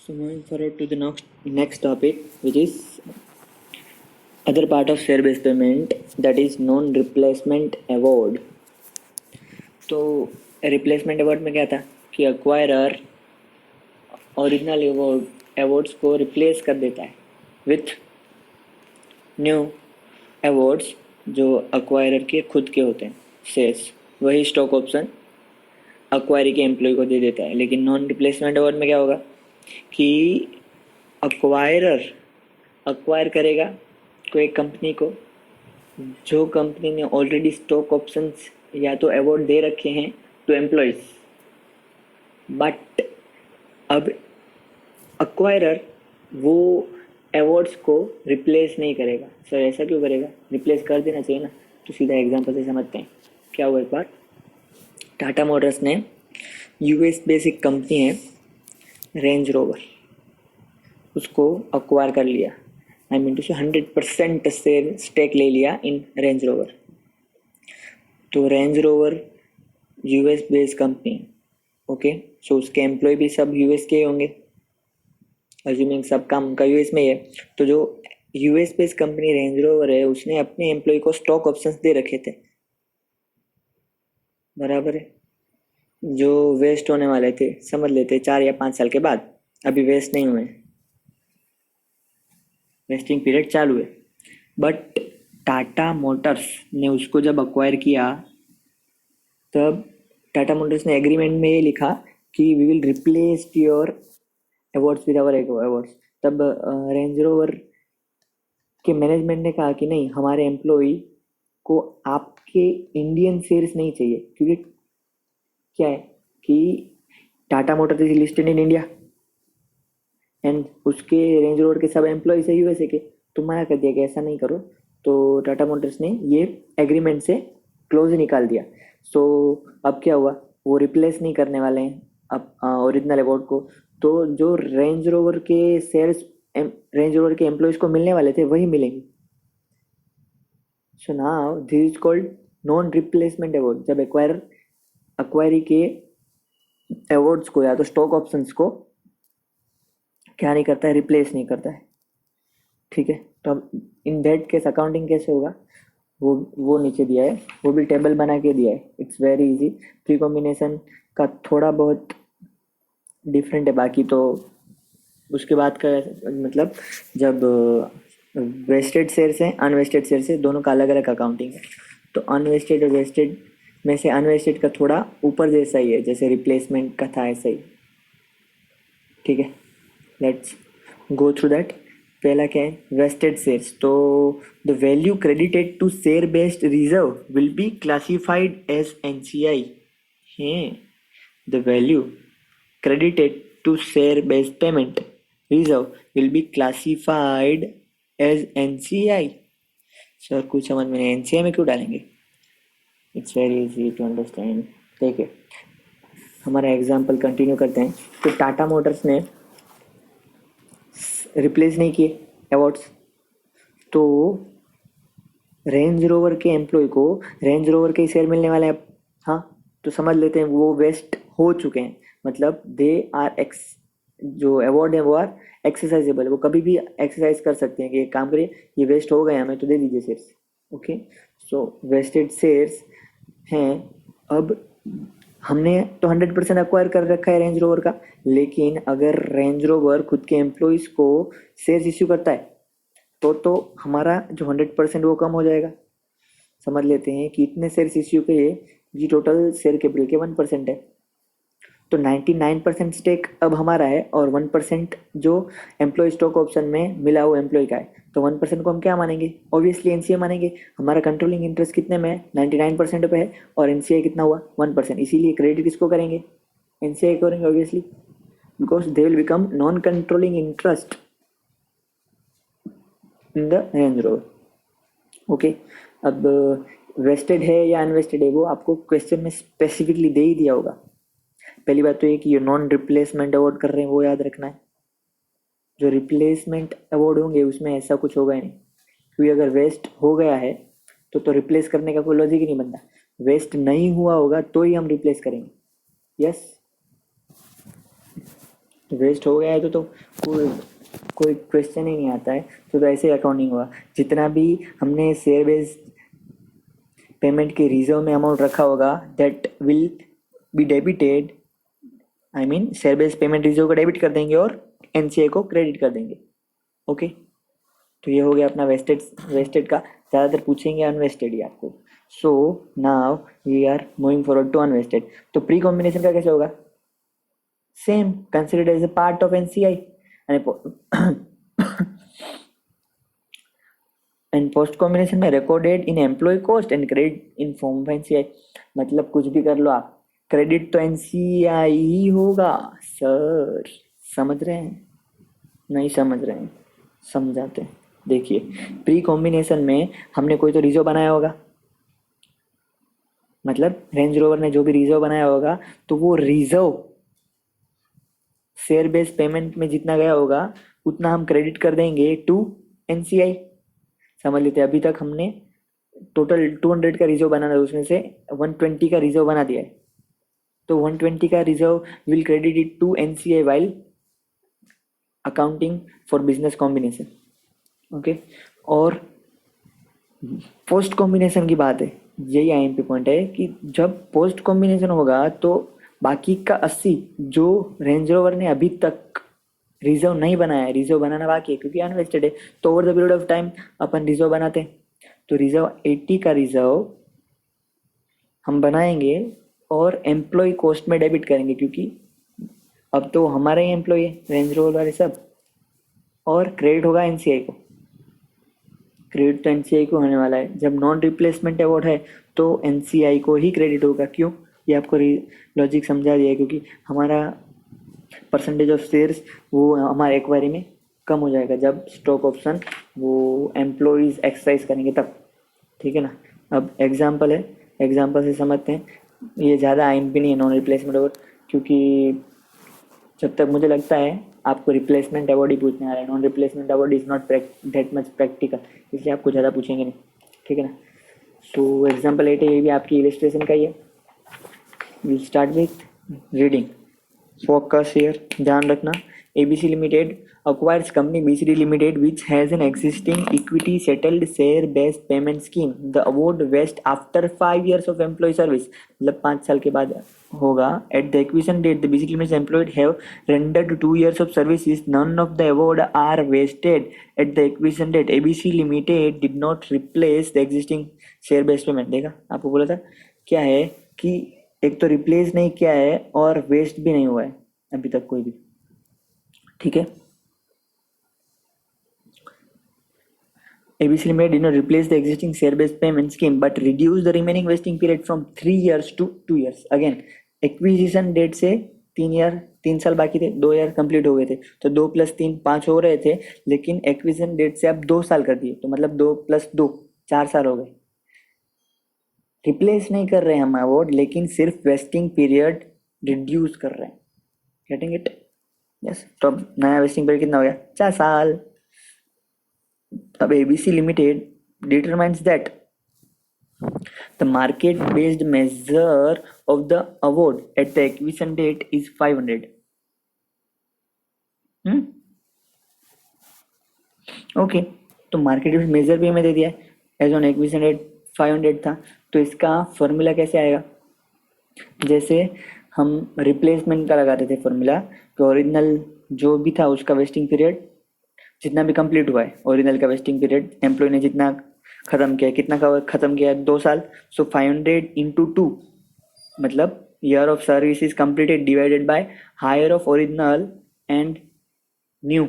So moving forward to the next topic, which is other part of share-based payment, that is non-replacement award. तो replacement award में क्या था कि acquirer original awards को replace कर देता है विथ न्यू अवार्ड्स जो अक्वायरर के खुद के होते हैं शेयर्स। वही स्टॉक ऑप्शन अक्वायरी के एम्प्लॉय को दे देता है। लेकिन नॉन रिप्लेसमेंट अवार्ड में क्या होगा कि अक्वायरर अक्वायर करेगा कोई कंपनी को जो कंपनी ने ऑलरेडी स्टॉक ऑप्शंस या तो अवार्ड दे रखे हैं टू एम्प्लॉयज, बट अब अक्वायरर वो अवार्ड्स को रिप्लेस नहीं करेगा। सर ऐसा क्यों करेगा? रिप्लेस कर देना चाहिए ना। तो सीधा एग्जांपल से समझते हैं। क्या हुआ, एक बार टाटा मोटर्स ने यूएस बेसिक कंपनी है रेंज रोवर, उसको अक्वायर कर लिया। आई मीन टू से 100% शेयर स्टेक ले लिया इन रेंज रोवर। तो Range Rover US based company, okay, so उसके एम्प्लॉय भी सब यूएस के होंगे, अज्यूमिंग सब काम उनका यूएस में ही है। तो जो US based company range rover है उसने अपने एम्प्लॉय को स्टॉक ऑप्शंस दे रखे थे, बराबर है, जो वेस्ट होने वाले थे, समझ लेते 4 या 5 साल के बाद। अभी वेस्ट नहीं हुए, वेस्टिंग पीरियड चालू है। बट टाटा मोटर्स ने उसको जब अक्वायर किया तब टाटा मोटर्स ने एग्रीमेंट में ये लिखा कि we will replace your awards with our awards. तब रेंज रोवर के मैनेजमेंट ने कहा कि नहीं, हमारे एम्प्लॉय को आपके इंडियन शेयर्स नहीं चाहिए, क्योंकि क्या है कि Tata Motors is listed in India and उसके रेंज रोवर के सब एम्प्लॉयज है यूएसए के। तो मना कर दिया कि ऐसा नहीं करो। तो टाटा मोटर्स ने ये एग्रीमेंट से क्लोज निकाल दिया। सो अब क्या हुआ, वो रिप्लेस नहीं करने वाले हैं अब ओरिजिनल अवार्ड को। तो जो रेंज रोवर के शेयर्स रेंज रोवर के एम्प्लॉयज को मिलने वाले थे वही मिलेंगे। So now this is called non replacement award. जब अक्वायरी के अवार्ड्स को या तो स्टॉक ऑप्शंस को क्या नहीं करता है, रिप्लेस नहीं करता है, ठीक है। तो अब इन दैट केस अकाउंटिंग कैसे होगा वो नीचे दिया है, वो भी टेबल बना के दिया है। It's very easy. Pre combination का थोड़ा बहुत डिफरेंट है, बाकी तो उसके बाद का मतलब जब वेस्टेड शेयर्स हैं अनवेस्टेड शेयर्स है, दोनों का अलग अलग अकाउंटिंग है। तो अनवेस्टेड और वेस्टेड में से अनवेस्टेड का थोड़ा ऊपर जैसा ही है, जैसे रिप्लेसमेंट का था ऐसा ही, ठीक है। Let's go through that. पहला क्या है, वेस्टेड शेयर्स। तो the value credited to share based reserve will be classified as NCI है। द वैल्यू credited to share based payment reserve will be classified as NCI। Sir कुछ समझ में नहीं, NCI में क्यों डालेंगे? It's very easy to understand. देखिए हमारा एग्जांपल कंटिन्यू करते हैं। तो टाटा मोटर्स ने रिप्लेस नहीं किए अवार्ड्स, तो रेंज रोवर के एम्प्लॉय को रेंज रोवर के शेयर मिलने वाले हैं। हाँ, तो समझ लेते हैं वो वेस्ट हो चुके हैं, मतलब दे आर जो अवार्ड है वो आर एक्सरसाइजेबल, वो कभी भी एक्सरसाइज कर सकते हैं कि एक काम करिए ये वेस्ट हो गया हमें तो दे दीजिए शेयर्स, ओके। सो वेस्टेड शेयर्स हैं। अब हमने तो 100% अक्वायर कर रखा है रेंज रोवर का, लेकिन अगर रेंज रोवर खुद के एम्प्लॉयज़ को शेयर्स इश्यू करता है तो हमारा जो 100% वो कम हो जाएगा। समझ लेते हैं कि इतने शेयर्स इश्यू किए, ये टोटल शेयर कैपिटल के 1% है। तो 99% स्टेक अब हमारा है और 1% जो एम्प्लॉय स्टॉक ऑप्शन में मिला हुआ एम्प्लॉय का है। तो 1% को हम क्या मानेंगे? ऑब्वियसली एनसीए मानेंगे। हमारा कंट्रोलिंग इंटरेस्ट कितने में है? 99% पे है, और एनसीए कितना हुआ? 1%। इसीलिए क्रेडिट किसको करेंगे? एनसीए करेंगे obviously, because they will become non controlling interest in the range rover, okay. अब वेस्टेड है या अनवेस्टेड है वो आपको क्वेश्चन में स्पेसिफिकली दे ही दिया होगा। पहली बात तो ये कि ये नॉन रिप्लेसमेंट अवार्ड कर रहे हैं वो याद रखना है। जो रिप्लेसमेंट अवार्ड होंगे उसमें ऐसा कुछ होगा ही नहीं, क्योंकि अगर वेस्ट हो गया है तो रिप्लेस करने का कोई लॉजिक ही नहीं बनता। वेस्ट नहीं हुआ होगा तो ही हम रिप्लेस करेंगे, यस। तो वेस्ट हो गया है तो कोई कोई क्वेश्चन ही नहीं आता है। तो ऐसे अकाउंटिंग हुआ, जितना भी हमने शेयर बेस्ड पेमेंट के रिजर्व में अमाउंट रखा होगा that will be debited, I mean share based payment reserve को डेबिट कर देंगे और एनसीआई को क्रेडिट कर देंगे। ओके, तो ये हो गया अपना वेस्टेड। वेस्टेड का ज़्यादातर पूछेंगे अनवेस्टेड ही आपको। So now we are moving forward to unvested. तो प्री कॉम्बिनेशन का कैसे होगा? Same, considered as a part of NCI and post combination में recorded in employee cost and credit in form of NCI. मतलब कुछ भी कर लो आप, क्रेडिट तो एनसीआई ही होगा सर। समझ रहे हैं? नहीं समझ रहे हैं, समझाते हैं। देखिए, प्री कॉम्बिनेशन में हमने कोई तो रिजर्व बनाया होगा, मतलब रेंज रोवर ने जो भी रिजर्व बनाया होगा, तो वो रिजर्व शेयर बेस्ड पेमेंट में जितना गया होगा उतना हम क्रेडिट कर देंगे टू एनसीआई। समझ लेते हैं, अभी तक हमने टोटल 200 का रिजर्व बनाना है, उसमें से 120 का रिजर्व बना दिया है, तो 120 का reserve will credit it to NCI while accounting for business combination. Okay, और पोस्ट कॉम्बिनेशन की बात है, यही आईएमपी पॉइंट है कि जब पोस्ट कॉम्बिनेशन होगा तो बाकी का 80 जो रेंज रोवर ने अभी तक रिजर्व नहीं बनाया है, रिजर्व बनाना बाकी है क्योंकि अनवेस्टेड है, तो over the period of time upon reserve बनाते हैं। तो रिजर्व 80 का रिजर्व हम बनाएंगे और एम्प्लॉय कॉस्ट में डेबिट करेंगे, क्योंकि अब तो हमारे ही एम्प्लॉय है रेंज रोवर वाले सब, और क्रेडिट होगा एनसीआई को। क्रेडिट तो एनसीआई को होने वाला है, जब नॉन रिप्लेसमेंट अवार्ड है तो एनसीआई को ही क्रेडिट होगा। क्यों? ये आपको लॉजिक समझा दिया है, क्योंकि हमारा परसेंटेज ऑफ शेयर्स वो हमारे एक्वायरी में कम हो जाएगा जब स्टॉक ऑप्शन वो एम्प्लॉयज़ एक्सरसाइज करेंगे तब। ठीक है ना? अब एग्जांपल है, एग्जांपल से समझते हैं। ये ज़्यादा आईएमपी नहीं है नॉन रिप्लेसमेंट अवार्ड, क्योंकि जब तक मुझे लगता है आपको रिप्लेसमेंट अवार्ड ही पूछने आ रहा है, non replacement award is not that much practical, इसलिए आपको ज़्यादा पूछेंगे नहीं। ठीक है ना? सो एग्जांपल 8 है, ये भी आपकी इलस्ट्रेशन का ही है। Will start with reading, focus here, ध्यान रखना। ABC limited acquires company BCD Limited which has an existing equity settled share based payment scheme. The award vests after 5 years of employee service, मतलब 5 साल के बाद होगा। At the acquisition date the BCD Limited employed have rendered 2 years of services. None of the award are vested at the acquisition date. ABC Limited did not replace the existing share based payment। देखा, आपको बोला था क्या है कि एक तो replace नहीं किया है और वेस्ट भी नहीं हुआ है अभी तक कोई भी। ठीक है, ABC Limited did not replace the existing share-based payment scheme but reduced the remaining vesting period from 3 years to 2 years. Again, acquisition date से 3 साल बाकी थे, 2 ईयर कंप्लीट हो गए थे, तो 2 + 3 5 हो रहे थे, लेकिन एक्विजिशन डेट से अब 2 साल कर दिए, तो मतलब 2 + 2 4 साल हो गए। रिप्लेस नहीं कर रहे हैं हम अवार्ड, लेकिन सिर्फ वेस्टिंग पीरियड रिड्यूस कर रहे हैं। Getting it? यस। तो अब नया वेस्टिंग पीरियड कितना हो गया? 4 साल। अब ABC Limited determines that the market-based measure of the award at the acquisition date is 500. Okay, तो मार्केट बेस्ड मेजर भी हमें दे दिया है, एज ऑन एक्विजिशन डेट 500 था, तो इसका फॉर्मूला कैसे आएगा? जैसे हम रिप्लेसमेंट का लगाते थे फॉर्मूला, तो ओरिजिनल जो भी था उसका वेस्टिंग पीरियड जितना भी कंप्लीट हुआ है, ओरिजिनल का वेस्टिंग पीरियड एम्प्लॉय ने जितना खत्म किया, कितना का खत्म किया? 2 साल। सो 500 इंटू 2, मतलब year of service is completed divided by higher of original and new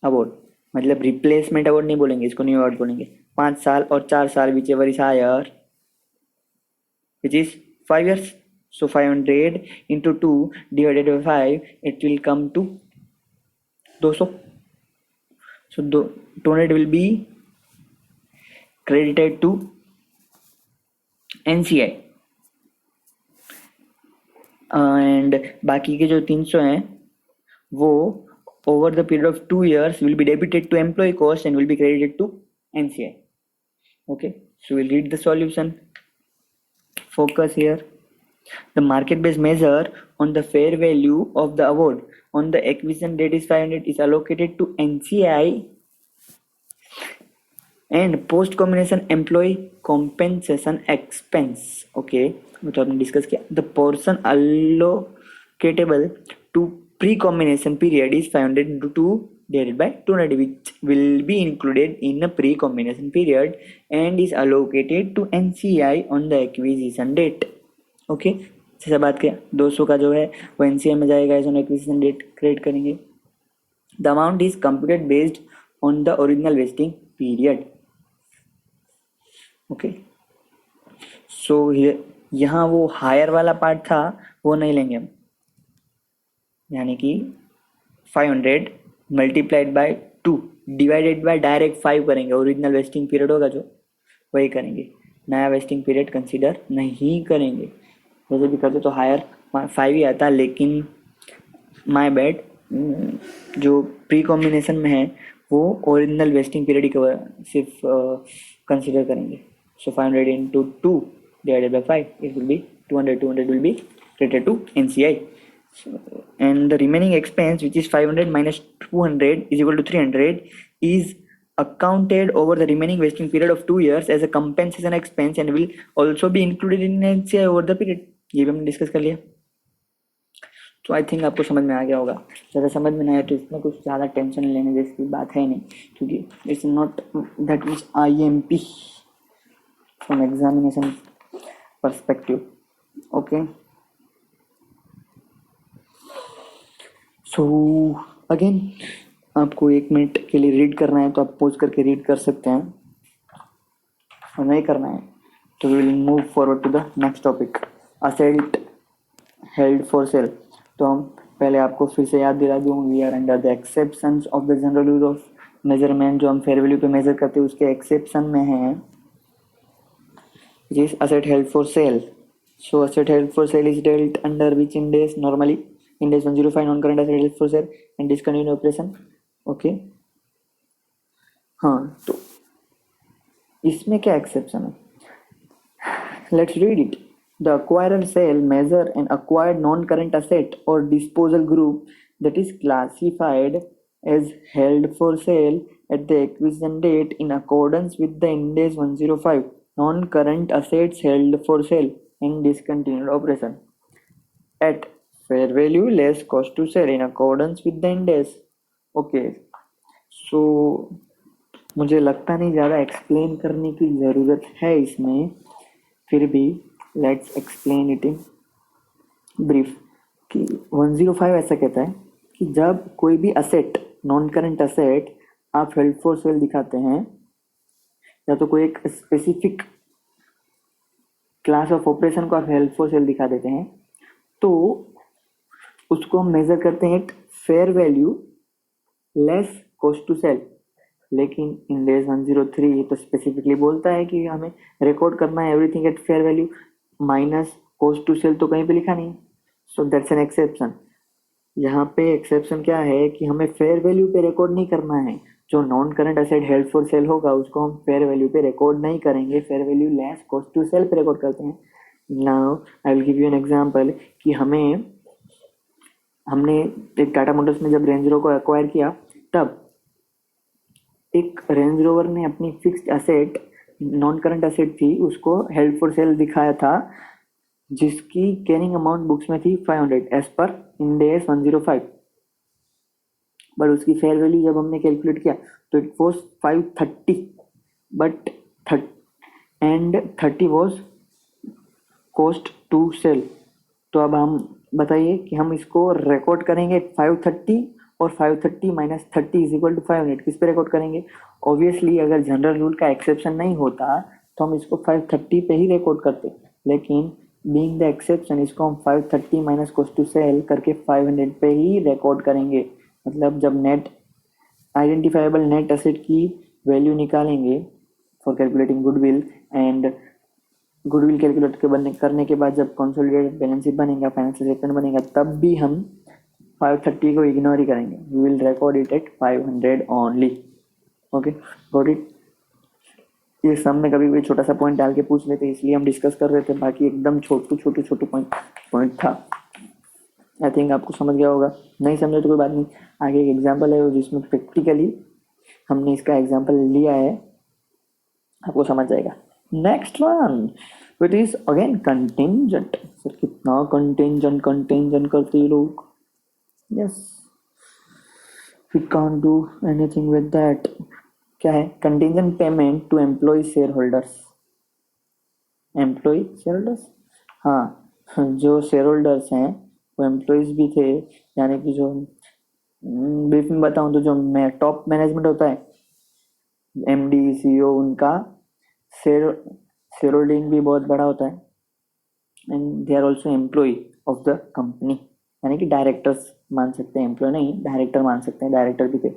award. मतलब रिप्लेसमेंट अवार्ड नहीं बोलेंगे इसको, न्यू अवार्ड बोलेंगे। 5 साल और 4 साल whichever is higher which is 5 years. So 500 into 2 divided by 5, it will come to 200. So 200 will be credited to NCI and बाकी के जो 300 हैं वो over the period of 2 years will be debited to employee cost and will be credited to NCI. Okay, so we'll read the solution. Focus here. The market-based measure on the fair value of the award on the acquisition date is 500 is allocated to NCI and post combination employee compensation expense. Okay, वो तो आपने discuss किया. The portion allocatable to pre-combination period is 500 into 2 divided by 200, which will be included in a pre-combination period and is allocated to NCI on the acquisition date. Okay, जैसा बात किया 200 का जो है वो NCI में जाएगा, as on acquisition date create करेंगे. The amount is computed based on the original vesting period. Okay, so यहाँ वो हायर वाला पार्ट था वो नहीं लेंगे हम, यानी कि 500 multiplied by 2 divided bye direct 5 करेंगे. ओरिजिनल वेस्टिंग पीरियड होगा जो वही करेंगे, नया वेस्टिंग पीरियड कंसीडर नहीं करेंगे. वैसे भी करते तो हायर 5 ही आता, लेकिन माय बैड, जो प्री कॉम्बिनेशन में है वो ओरिजिनल वेस्टिंग पीरियड ही सिर्फ कंसीडर करेंगे. So 500 into 2 divided by 5, it will be 200. 200 will be credited to NCI. So, and the remaining expense, which is 500 minus 200 is equal to 300, is accounted over the remaining vesting period of 2 years as a compensation expense and will also be included in NCI over the period. ये भी हमने discuss कर लिया. तो I think आपको समझ में आ गया होगा. ज़्यादा समझ में नहीं आया तो इसमें कुछ ज़्यादा टेंशन लेने जैसी बात है नहीं, क्योंकि it's not that means IMP from examination perspective. Okay, so again आपको 1 मिनट के लिए रीड करना है तो आप पॉज करके रीड कर सकते हैं, और नहीं करना है तो we will move forward to the next topic, asset held for sale. तो हम पहले आपको फिर से याद दिला दूँ, we are under the exceptions of the general rule of measurement. जो हम फेयर वैल्यू पे मेजर करते हैं उसके एक्सेप्शन में है, which is asset held for sale. So asset held for sale is dealt under which index? Normally index 105, non-current asset held for sale and discontinued operation. Okay, हाँ, तो इसमें क्या एक्सेप्शन है? Let's read it. The acquirer shall measure an acquired non-current asset or disposal group that is classified as held for sale at the acquisition date in accordance with the index 105. Non-current assets held for sale and discontinued operation at fair value less cost to sell in accordance with the index. Okay, so मुझे लगता नहीं ज़्यादा explain करने की ज़रूरत है इसमें, फिर भी let's explain it in brief. कि 105 ऐसा कहता है कि जब कोई भी असेट, नॉन करेंट असेट आप हेल्ड फॉर सेल दिखाते हैं, या तो कोई एक स्पेसिफिक क्लास ऑफ ऑपरेशन को आप हेल्ड फॉर सेल दिखा देते हैं, तो उसको हम मेजर करते हैं at fair value less cost to sell. लेकिन इंडेक्स 103 तो स्पेसिफिकली बोलता है कि हमें रिकॉर्ड करना है everything at fair value minus cost to sell, तो कहीं पे लिखा नहीं. So that's an exception. यहाँ पे एक्सेप्शन क्या है कि हमें फेयर वैल्यू पे रिकॉर्ड नहीं करना है. जो non current asset held for sale होगा उसको हम फेयर वैल्यू पे रिकॉर्ड नहीं करेंगे, fair value less cost to sell पे रिकॉर्ड करते हैं. Now I will give you an example कि हमने एक टाटा मोटर्स में जब रेंज रोवर को एक्वायर किया, तब एक रेंज रोवर ने अपनी fixed asset, non current asset थी, उसको हेल्ड फॉर सेल दिखाया था, जिसकी कैरिंग अमाउंट बुक्स में थी 500 एज पर इंडेक्स 105. बट उसकी फेयर वैल्यू जब हमने कैलकुलेट किया तो it was 530, but 30 was cost to sell. तो अब हम बताइए कि हम इसको रिकॉर्ड करेंगे 530 और 530 माइनस 30 इज इक्वल टू 500. किस पे रिकॉर्ड करेंगे? ऑब्वियसली अगर जनरल रूल का एक्सेप्शन नहीं होता तो हम इसको 530 पे ही रिकॉर्ड करते, लेकिन बीइंग द एक्सेप्शन इसको हम 530 माइनस कॉस्ट टू सेल करके 500 पे ही रिकॉर्ड करेंगे. मतलब जब नेट आइडेंटिफाइबल नेट एसेट की वैल्यू निकालेंगे for calculating goodwill, and goodwill calculate करने के बाद जब कंसोलिडेटेड बैलेंस शीट बनेगा, फाइनेंशियल स्टेटमेंट बनेगा, तब भी हम 530 को इग्नोर ही करेंगे. We will record it at 500 only. Okay, got it? ये सम में कभी कभी छोटा सा पॉइंट डाल के पूछ लेते हैं, इसलिए हम डिस्कस कर रहे थे, बाकी एकदम छोटू पॉइंट था। आई थिंक आपको समझ गया होगा, नहीं समझे तो कोई बात नहीं। आगे एक एग्जाम्पल है जिसमें प्रैक्टिकली हमने इसका एग्जाम्पल लिया है, आपको समझ जाएगा। Next one which is again contingent. Sir कितना कंटिंजेंट कंटिंजेंट करते हैं लोग। Yes, we can't do anything with that. क्या है? Contingent payment to employee share holders. Employee share holders, हाँ, जो शेयर होल्डर्स हैं वो एम्प्लॉयज भी थे, यानी कि जो ब्रीफ में बताऊं तो जो टॉप मैनेजमेंट होता है, एमडी सीईओ, उनका शेयर शेयर होल्डिंग भी बहुत बड़ा होता है, and they are also employee of the company, यानी कि डायरेक्टर्स मान सकते हैं, एम्प्लॉय नहीं डायरेक्टर मान सकते हैं, डायरेक्टर भी थे।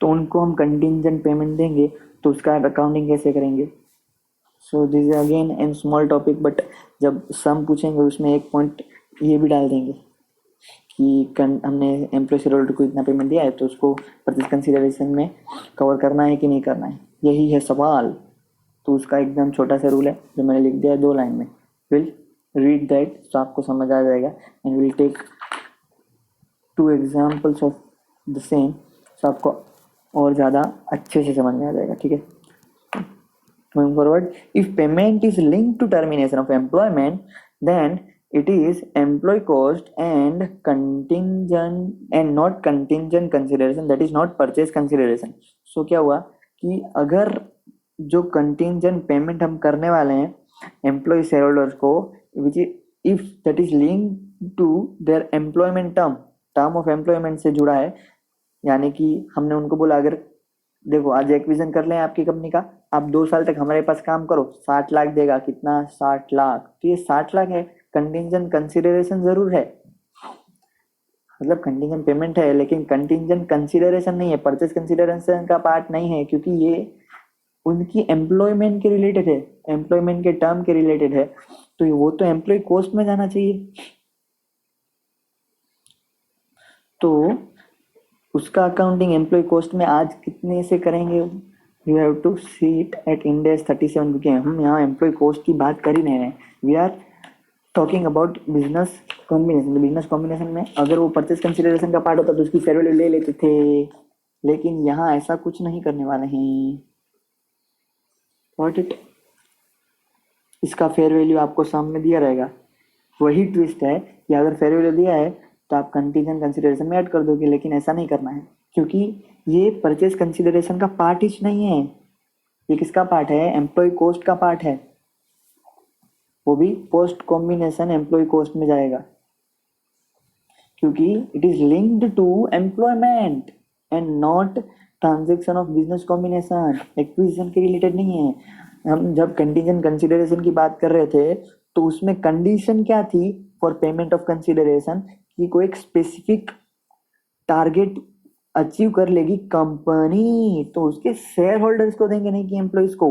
तो उनको हम कंटिंजेंट पेमेंट देंगे तो उसका अकाउंटिंग कैसे करेंगे? So this is again an small topic, but जब सम पूछेंगे उसमें एक पॉइंट ये भी डाल देंगे कि हमने एम्प्लॉय शेयर होल्डर को इतना पेमेंट दिया है तो उसको परचेज कंसिडरेशन में कवर करना है कि नहीं करना है, यही है सवाल। तो उसका एकदम छोटा सा रूल है जो मैंने लिख दिया है 2 लाइन में। विल रीड दैट तो आपको समझ आ जाएगा, and will take 2 examples of the same, so आपको और ज़्यादा अच्छे से समझ में आ जाएगा। ठीक है, moving forward, if payment is linked to termination of employment, then it is employee cost and contingent and not contingent consideration, that is not purchase consideration. So क्या हुआ कि अगर जो contingent payment हम करने वाले हैं employee shareholders को, which is if that is linked to their employment term of employment से जुड़ा है, यानी कि हमने उनको बोला अगर देखो आज एक्विजन कर लें आपकी कंपनी का, आप 2 साल तक हमारे पास काम करो, 60 लाख देगा, कितना 60 लाख, तो ये 60 लाख है, कंटिंजेंट कंसिडरेशन जरूर है, मतलब कंटिंजेंट पेमेंट है लेकिन कंटिंजेंट कंसिडरेशन नहीं है, परचेज कंसिडरेशन का पार्ट नहीं है, क्योंकि ये उनकी एम्प्लॉयमेंट के रिलेटेड है, एम्प्लॉयमेंट के टर्म के रिलेटेड है, तो वो तो एम्प्लॉय कॉस्ट में जाना चाहिए। तो उसका अकाउंटिंग एम्प्लॉय कॉस्ट में आज कितने से करेंगे? You have to see it at end as 37, क्योंकि हम यहाँ एम्प्लॉय कॉस्ट की बात कर ही नहीं रहे, we are talking about business combination. Business combination में अगर वो परचेज कंसिडरेशन का पार्ट होता तो उसकी फेयर वैल्यू ले लेते थे, लेकिन यहाँ ऐसा कुछ नहीं करने वाले हैं। व्हाट इट, इसका फेयर वैल्यू आपको सामने दिया रहेगा, वही ट्विस्ट है कि अगर फेयर वैल्यू दिया है तो आप कंटीजेंट कंसिडरेशन में ऐड कर दोगे, लेकिन ऐसा नहीं करना है क्योंकि ये परचेज कंसिडरेशन का पार्ट ही नहीं है, ये किसका पार्ट है? एम्प्लॉय कॉस्ट का पार्ट है, वो भी पोस्ट कॉम्बिनेशन एम्प्लॉय कॉस्ट में जाएगा, क्योंकि it is linked to employment and not transaction of business combination, acquisition के रिलेटेड नहीं है। हम जब कंटीजेंट कंसिडरेशन की बात कर रहे थे तो उसमें कंडीशन क्या थी फॉर पेमेंट ऑफ कंसिडरेशन, कि कोई एक स्पेसिफिक टारगेट अचीव कर लेगी कंपनी तो उसके शेयर होल्डर्स को देंगे, नहीं कि एम्प्लॉइज को।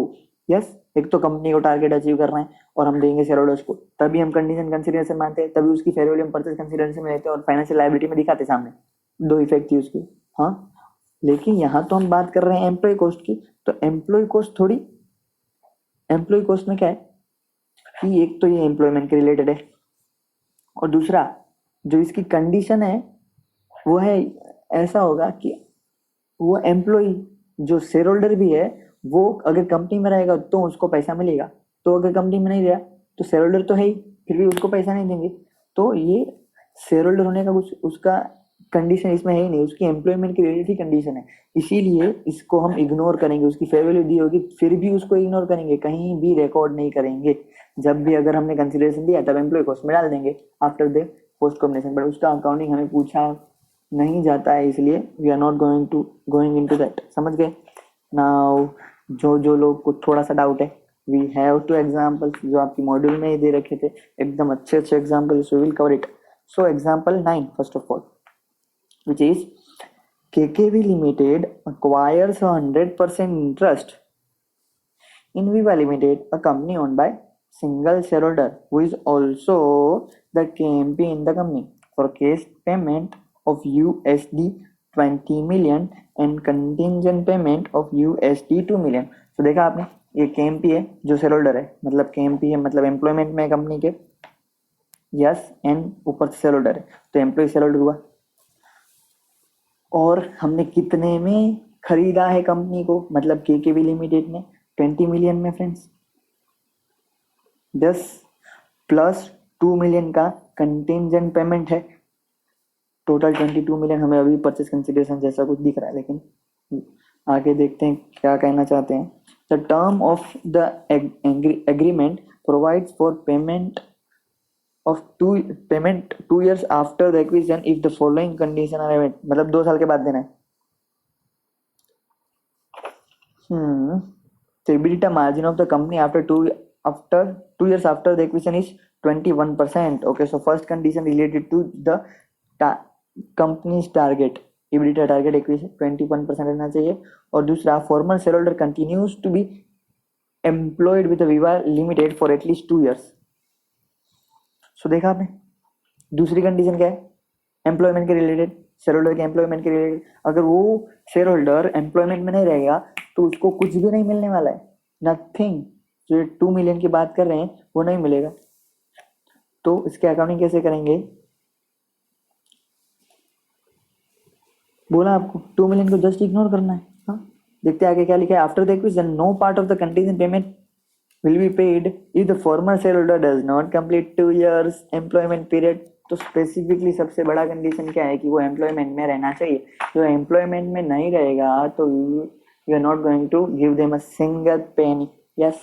यस, एक तो कंपनी को टारगेट अचीव करना है और हम देंगे शेयर होल्डर्स को, तभी हम कंडीशन कंसिडरेशन मानते हैं, तभी उसकी फेयर वैल्यू हम परचेज कंसिडरेशन में लेते हैं और फाइनेंशियल लायबिलिटी में दिखाते सामने। 2 इफेक्ट थी उसकी। हाँ, लेकिन यहाँ तो हम बात कर रहे हैं एम्प्लॉय कॉस्ट की, तो एम्प्लॉय कॉस्ट थोड़ी, एम्प्लॉय कॉस्ट में क्या है कि एक तो ये एम्प्लॉयमेंट के रिलेटेड है, और दूसरा जो इसकी कंडीशन है वो है ऐसा होगा कि वो एम्प्लॉय जो शेयर होल्डर भी है वो अगर कंपनी में रहेगा तो उसको पैसा मिलेगा, तो अगर कंपनी में नहीं रहा तो शेयर होल्डर तो है ही, फिर भी उसको पैसा नहीं देंगे। तो ये शेयर होल्डर होने का कुछ उसका कंडीशन इसमें है ही नहीं, उसकी एम्प्लॉयमेंट की रिलेटेड कंडीशन है, इसीलिए इसको हम इग्नोर करेंगे। उसकी फेयर वैल्यू दी होगी फिर भी उसको इग्नोर करेंगे, कहीं भी रिकॉर्ड नहीं करेंगे। जब भी अगर हमने कंसिडरेशन दिया तब एम्प्लॉय कॉस्ट में डाल देंगे after the post combination, but उसका अकाउंटिंग हमें पूछा नहीं जाता है, इसलिए we are not going into that. समझ गए? नाउ जो लोग को थोड़ा सा डाउट है, वी हैव 2 एग्जांपल्स जो आपकी मॉड्यूल में ही दे रखे थे, एकदम अच्छे example, so will cover it. So example 9 first of all, which is KKV Limited acquires 100% interest in Viva Limited, a company owned by single shareholder who is also the KMP in the company, for cash payment of USD 20 million and contingent payment of USD 2 million. So देखा आपने ये KMP है जो share holder है, मतलब KMP है मतलब employment में कंपनी के, यस, एंड ऊपर से शेयर होल्डर है, तो एम्प्लॉय शेयर होल्डर हुआ। और हमने कितने में खरीदा है कंपनी को, मतलब KKB लिमिटेड ने 20 मिलियन में फ्रेंड्स, 10 प्लस 2 मिलियन का कंटिजेंट पेमेंट है, टोटल 22 मिलियन हमें अभी परचेस कंसिडरेशन जैसा कुछ दिख रहा है, लेकिन आगे देखते हैं क्या कहना चाहते हैं। The term of the agreement provides for of payment 2 years after the acquisition if the following condition are met, मतलब 2 साल के बाद देना है। So EBITDA margin of the company after 2 years after the acquisition is 21%. Okay, so first condition related to the company's target, EBITDA target acquisition 21% रहना चाहिए। और दूसरा, former shareholder continues to be employed with Viva Limited for at least 2 years. So देखा आपने, दूसरी condition क्या है, employment के रिलेटेड, शेयर होल्डर के एम्प्लॉयमेंट के रिलेटेड। अगर वो शेयर होल्डर एम्प्लॉयमेंट में नहीं रहेगा तो उसको कुछ भी नहीं मिलने वाला है, नथिंग। जो 2 मिलियन की बात कर रहे हैं वो नहीं मिलेगा। तो इसके अकाउंटिंग कैसे करेंगे, बोला आपको 2 मिलियन को जस्ट इग्नोर करना है। हाँ, देखते आगे क्या लिखा है। After the acquisition no part of the contingent payment will be paid if the former shareholder does not complete 2 years employment period। तो स्पेसिफिकली सबसे बड़ा कंडीशन क्या है कि वो एम्प्लॉयमेंट में रहना चाहिए। जो एम्प्लॉयमेंट में नहीं रहेगा तो you are not going to give them a single penny, yes,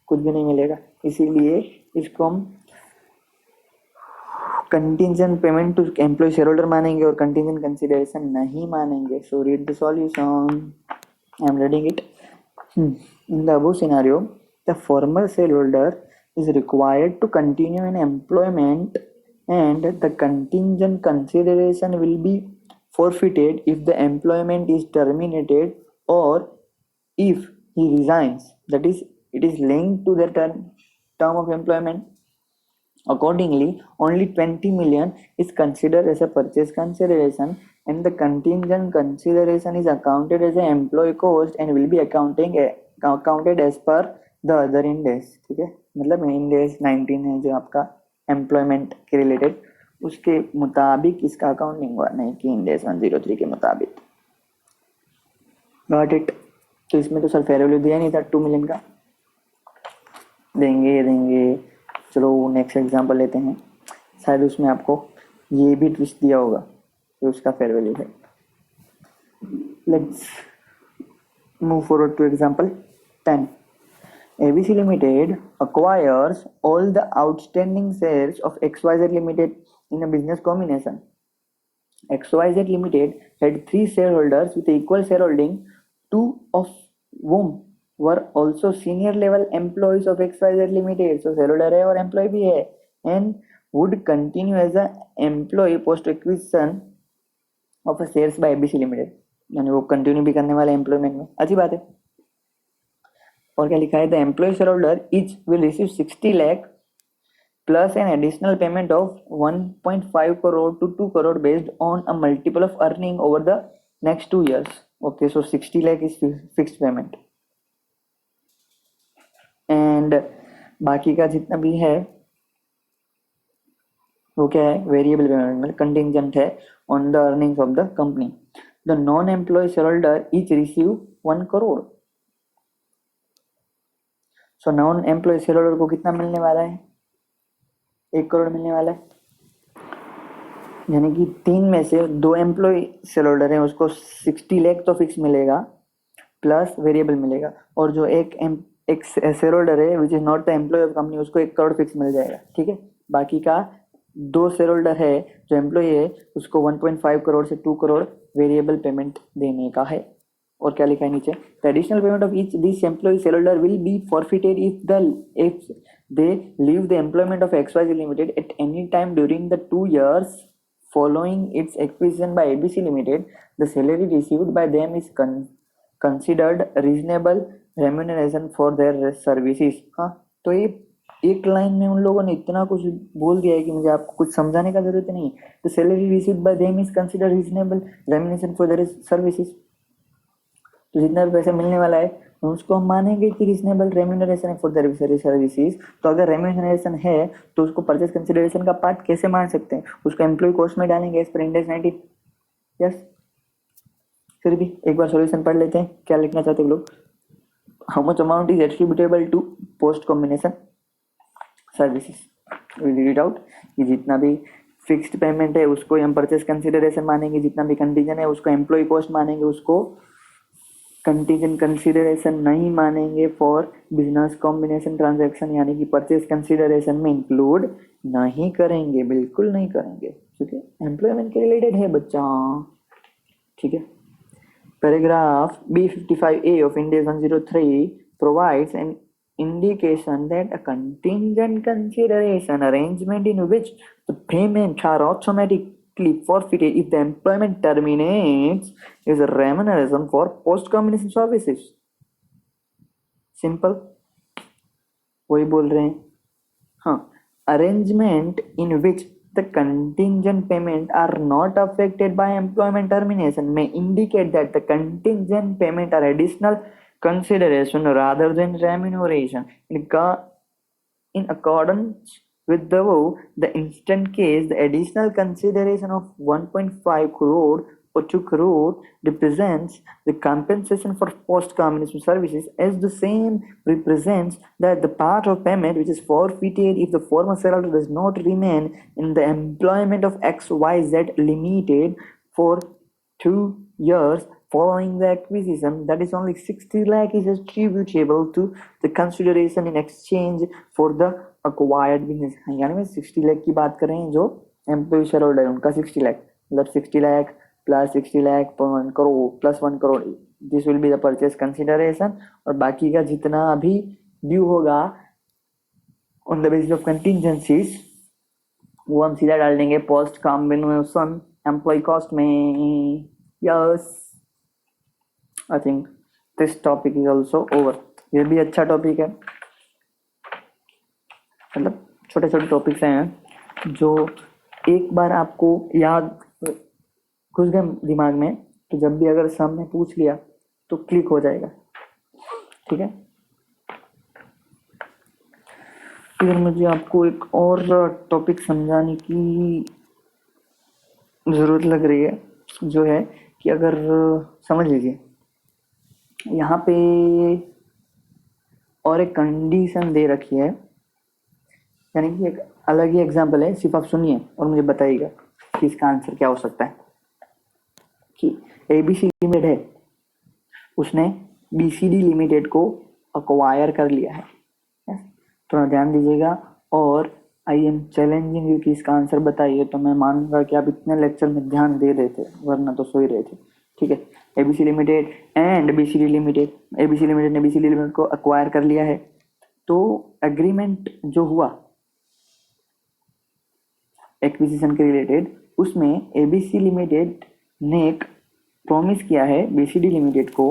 कुछ भी नहीं मिलेगा। इसीलिए इसको हम contingent payment to employee share holder मानेंगे और कंटिजेंट कंसिडरेशन नहीं मानेंगे। So read the solution, I am reading it. In the above scenario, the former shareholder is required to continue in employment and the contingent consideration will be forfeited if the employment is terminated or if he resigns. That is, it is linked to the term of employment. Accordingly, only 20 million is considered as a purchase consideration and the contingent consideration is accounted as an employee cost and will be accounted as per the other Ind AS। ठीक है, मतलब Ind AS 19 है जो आपका employment के related, उसके मुताबिक इसका अकाउंटिंग हुआ, नहीं कि Ind AS 103 के मुताबिक। Got it. तो इसमें तो सर फेयर वैल्यू दिया नहीं था 2 मिलियन का, देंगे। चलो नेक्स्ट एग्जांपल लेते हैं, शायद उसमें आपको ये भी ट्विस्ट दिया होगा कि उसका फेयर वैल्यू है। Let's move forward two example 10। ABC Limited acquires all the outstanding shares of XYZ Limited in a business combination. XYZ Limited had 3 shareholders with equal shareholding, 2 of whom were also senior level employees of XYZ Limited। So shareholder है और employee भी है and would continue as a employee post acquisition of a shares by ABC Limited। यानी वो continue भी करने वाले employment में, अच्छी बात है। और क्या लिखा है, the employee share holder each will receive 60 lakh plus an additional payment of 1.5 crore to 2 crore based on a multiple of earning over the next 2 years। Okay, so 60 lakh is fixed payment and बाकी का जितना भी है वो क्या है, variable payment, मतलब contingent है on the earnings of the company. The non employee share holder each receive 1 crore. So non employee share holder को कितना मिलने वाला है, 1 करोड़ मिलने वाला है। यानी कि 3 में से 2 एम्प्लॉय शेयर होल्डर है, उसको 60 लाख तो फिक्स मिलेगा प्लस वेरिएबल मिलेगा, और जो एक शेयर होल्डर है which is not the employee of company उसको 1 करोड़ फिक्स मिल जाएगा। ठीक है, बाकी का 2 शेयर होल्डर है जो एम्प्लॉय है उसको 1.5 करोड़ से 2 करोड़ वेरिएबल पेमेंट देने का है। और क्या लिखा है नीचे, the additional payment of each this employee share holder will be forfeited if they leave the employment of XYZ Limited at any time during the 2 years following its acquisition by ABC Limited। The salary received by them is considered reasonable remuneration for their services। हाँ, तो ये एक line में उन लोगों ने इतना कुछ बोल दिया है कि मुझे आपको कुछ समझाने का जरूरत नहीं। The salary received by them is considered reasonable remuneration for their services। तो जितना भी पैसा मिलने वाला है उसको हम मानेंगे कि रिजनेबल रेम्यूनरेशन है फॉर द सर्विसेज। तो अगर रेम्यूनरेशन है तो उसको परचेज कंसिडरेशन का पार्ट कैसे मान सकते हैं, उसको एम्प्लॉय कॉस्ट में डालेंगे as per end AS 19। Yes, फिर भी एक बार सॉल्यूशन पढ़ लेते हैं, क्या लिखना चाहते हैं लोग। How much amount is attributable to post combination services, will read out कि जितना भी फिक्स्ड पेमेंट है उसको हम परचेज कंसिडरेशन मानेंगे, जितना भी कंटीजन है उसको एम्प्लॉय कॉस्ट मानेंगे, उसको कंटीजेंट कंसिडरेशन नहीं मानेंगे फॉर बिजनेस कॉम्बिनेशन ट्रांजैक्शन, यानी कि परचेज कंसिडरेशन में इंक्लूड नहीं करेंगे, बिल्कुल नहीं करेंगे, क्योंकि एम्प्लॉयमेंट के रिलेटेड है बच्चा। ठीक है, paragraph B55A of Ind AS 103 provides an indication that a contingent consideration arrangement in which the payments are automatically forfeited if the employment terminates is a remuneration for post-combination services. Simple, वही बोल रहे हैं। हाँ, arrangement in which the contingent payment are not affected by employment termination may indicate that the contingent payment are additional consideration rather than remuneration. In accordance with the instant case, the additional consideration of 1.5 crore or 2 crore represents the compensation for post-combination services, as the same represents that the part of payment which is forfeited if the former shareholder does not remain in the employment of XYZ Limited for 2 years following the acquisition, that is only 60 lakh is attributable to the consideration in exchange for the acquired business। यानी मैं 60 लाख की बात कर रहे हैं, जो employ share holder है उनका 60 लाख, मतलब 60 lakh plus 60 lakh 1 crore plus 1 crore, this will be the purchase consideration. और बाकी का जितना भी ड्यू होगा on the basis of contingencies वो हम सीधा डाल देंगे पोस्ट कॉम्बिनेशन एम्प्लॉय कॉस्ट में। Yes, I think this topic is also over. ये भी अच्छा टॉपिक है, मतलब छोटे छोटे टॉपिक्स हैं जो एक बार आपको याद घुस गए दिमाग में, तो जब भी अगर सामने पूछ लिया तो क्लिक हो जाएगा। ठीक है, फिर मुझे आपको एक और टॉपिक समझाने की ज़रूरत लग रही है, जो है कि अगर समझ लीजिए यहाँ पे और एक कंडीशन दे रखी है, यानी कि एक अलग ही एग्जाम्पल है, सिर्फ आप सुनिए और मुझे बताइएगा कि इसका आंसर क्या हो सकता है। कि ABC लिमिटेड है, उसने BCD लिमिटेड को अक्वायर कर लिया है। थोड़ा ध्यान दीजिएगा और आई एम चैलेंजिंग यू कि इसका आंसर बताइए, तो मैं मानूंगा कि आप इतने लेक्चर में ध्यान दे रहे थे, वरना तो सो ही रहे थे। ठीक है, ABC limited and BCD limited, ABC limited ने BCD लिमिटेड को अक्वायर कर लिया है। तो एग्रीमेंट जो हुआ एक्विजिशन के रिलेटेड, उसमें ABC लिमिटेड ने एक प्रॉमिस किया है BCD लिमिटेड को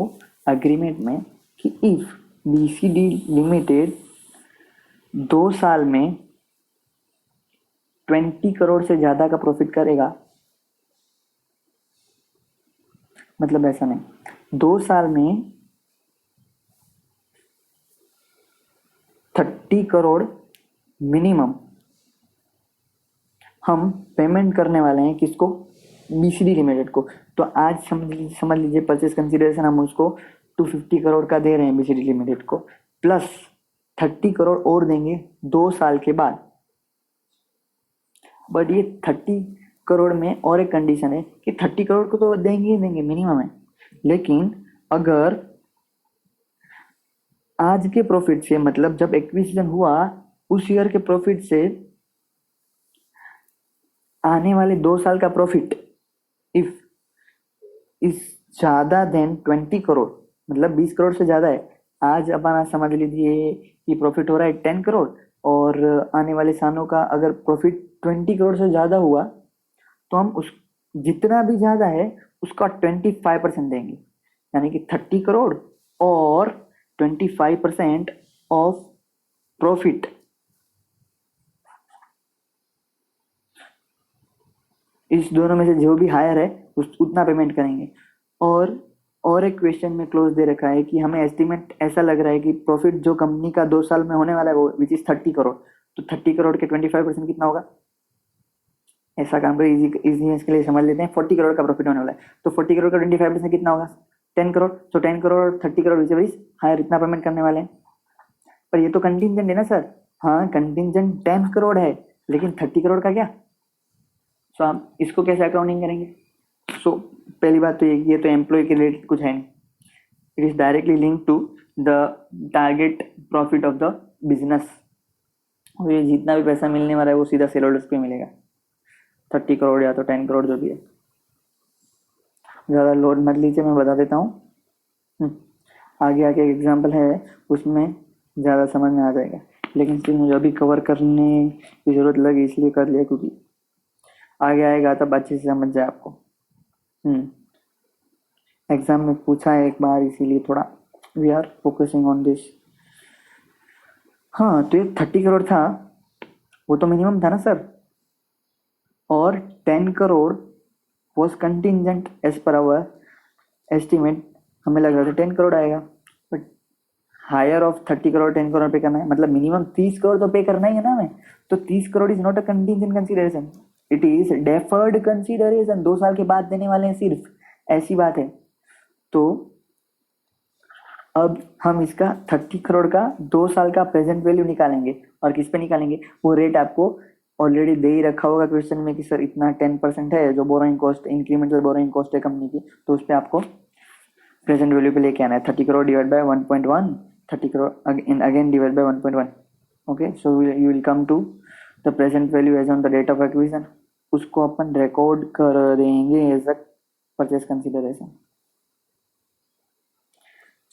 एग्रीमेंट में कि इफ BCD लिमिटेड 2 साल में 20 करोड़ से ज्यादा का प्रॉफिट करेगा, मतलब ऐसा नहीं, 2 साल में 30 करोड़ मिनिमम हम पेमेंट करने वाले हैं, किसको? BCD लिमिटेड को। तो आज समझ लीजिए परचेज कंसिडरेशन हम उसको 250 करोड़ का दे रहे हैं BCD लिमिटेड को, प्लस 30 करोड़ और देंगे 2 साल के बाद। बट ये 30 करोड़ में और एक कंडीशन है कि 30 करोड़ को तो देंगे ही देंगे, मिनिमम है, लेकिन अगर आज के प्रॉफिट से, मतलब जब एक्विजिशन हुआ उस ईयर के प्रॉफिट से आने वाले 2 साल का प्रॉफिट इफ इज ज्यादा देन 20 करोड़, मतलब 20 करोड़ से ज्यादा है। आज अपना समझ लीजिए कि प्रॉफिट हो रहा है 10 करोड़, और आने वाले सालों का अगर प्रॉफिट 20 करोड़ से ज्यादा हुआ तो हम उस जितना भी ज्यादा है उसका 25% देंगे, यानी कि 30 करोड़ और 25% ऑफ प्रॉफिट। इस दोनों में से जो भी हायर है उतना पेमेंट करेंगे। और और एक क्वेश्चन में क्लोज दे रखा है कि हमें एस्टिमेट ऐसा लग रहा है कि प्रॉफिट जो कंपनी का 2 साल में होने वाला है वो विच इज 30 करोड़, तो 30 करोड़ के 25% कितना होगा? ऐसा काम को इजी इसके लिए समझ लेते हैं। 40 करोड़ का प्रॉफिट होने वाला है, तो 40 करोड़ का 25% कितना होगा? 10 करोड़। तो 10 crore 30 crore which is higher, इतना पेमेंट करने वाले हैं। पर ये तो कंटिजेंट है ना सर। हाँ, कंटिजेंट 10 करोड़ है, लेकिन 30 करोड़ का क्या? सो आप इसको कैसे अकाउंटिंग करेंगे? सो पहली बात तो ये तो एम्प्लॉय के रिलेटेड कुछ है नहीं, it is directly link to the target profit of the business. और ये जितना भी पैसा मिलने वाला है वो सीधा सेल होल्डर्स को ही मिलेगा, 30 करोड़ या तो 10 करोड़ जो भी है। ज़्यादा लोड मत लीजिए, मैं बता देता हूँ। आगे आगे एक एग्जाम्पल है, उसमें ज़्यादा समझ में आ जाएगा, लेकिन सिर्फ मुझे अभी कवर करने की ज़रूरत लगी इसलिए कर लिया, क्योंकि आगे आएगा तब अच्छे से समझ जाए आपको। एग्जाम में पूछा है एक बार, इसीलिए थोड़ा we are focusing on this. हाँ, तो ये 30 करोड़ था, वो तो मिनिमम था ना सर, और 10 crore was contingent as per our estimate. हमें लग रहा था 10 करोड़ आएगा, but higher of 30 crore 10 crore pay करना है, मतलब मिनिमम 30 करोड़ तो पे करना ही है ना हमें। तो 30 crore is not a contingent consideration, it is deferred consideration, 2 साल के बाद देने वाले हैं सिर्फ, ऐसी बात है। तो अब हम इसका 30 करोड़ का 2 साल का प्रेजेंट वैल्यू निकालेंगे, और किस पे निकालेंगे? वो रेट आपको ऑलरेडी दे ही रखा होगा क्वेश्चन में कि सर इतना 10% है जो borrowing cost, incremental borrowing cost है कंपनी की, तो उस पर आपको प्रेजेंट वैल्यू पे लेके आना है। 30 crore divide by 1.1, 30 crore again divide by 1.1। Okay, so you will come to the present value as on the date of acquisition. उसको अपन रिकॉर्ड कर देंगे एज अ परचेज कंसिडरेशन।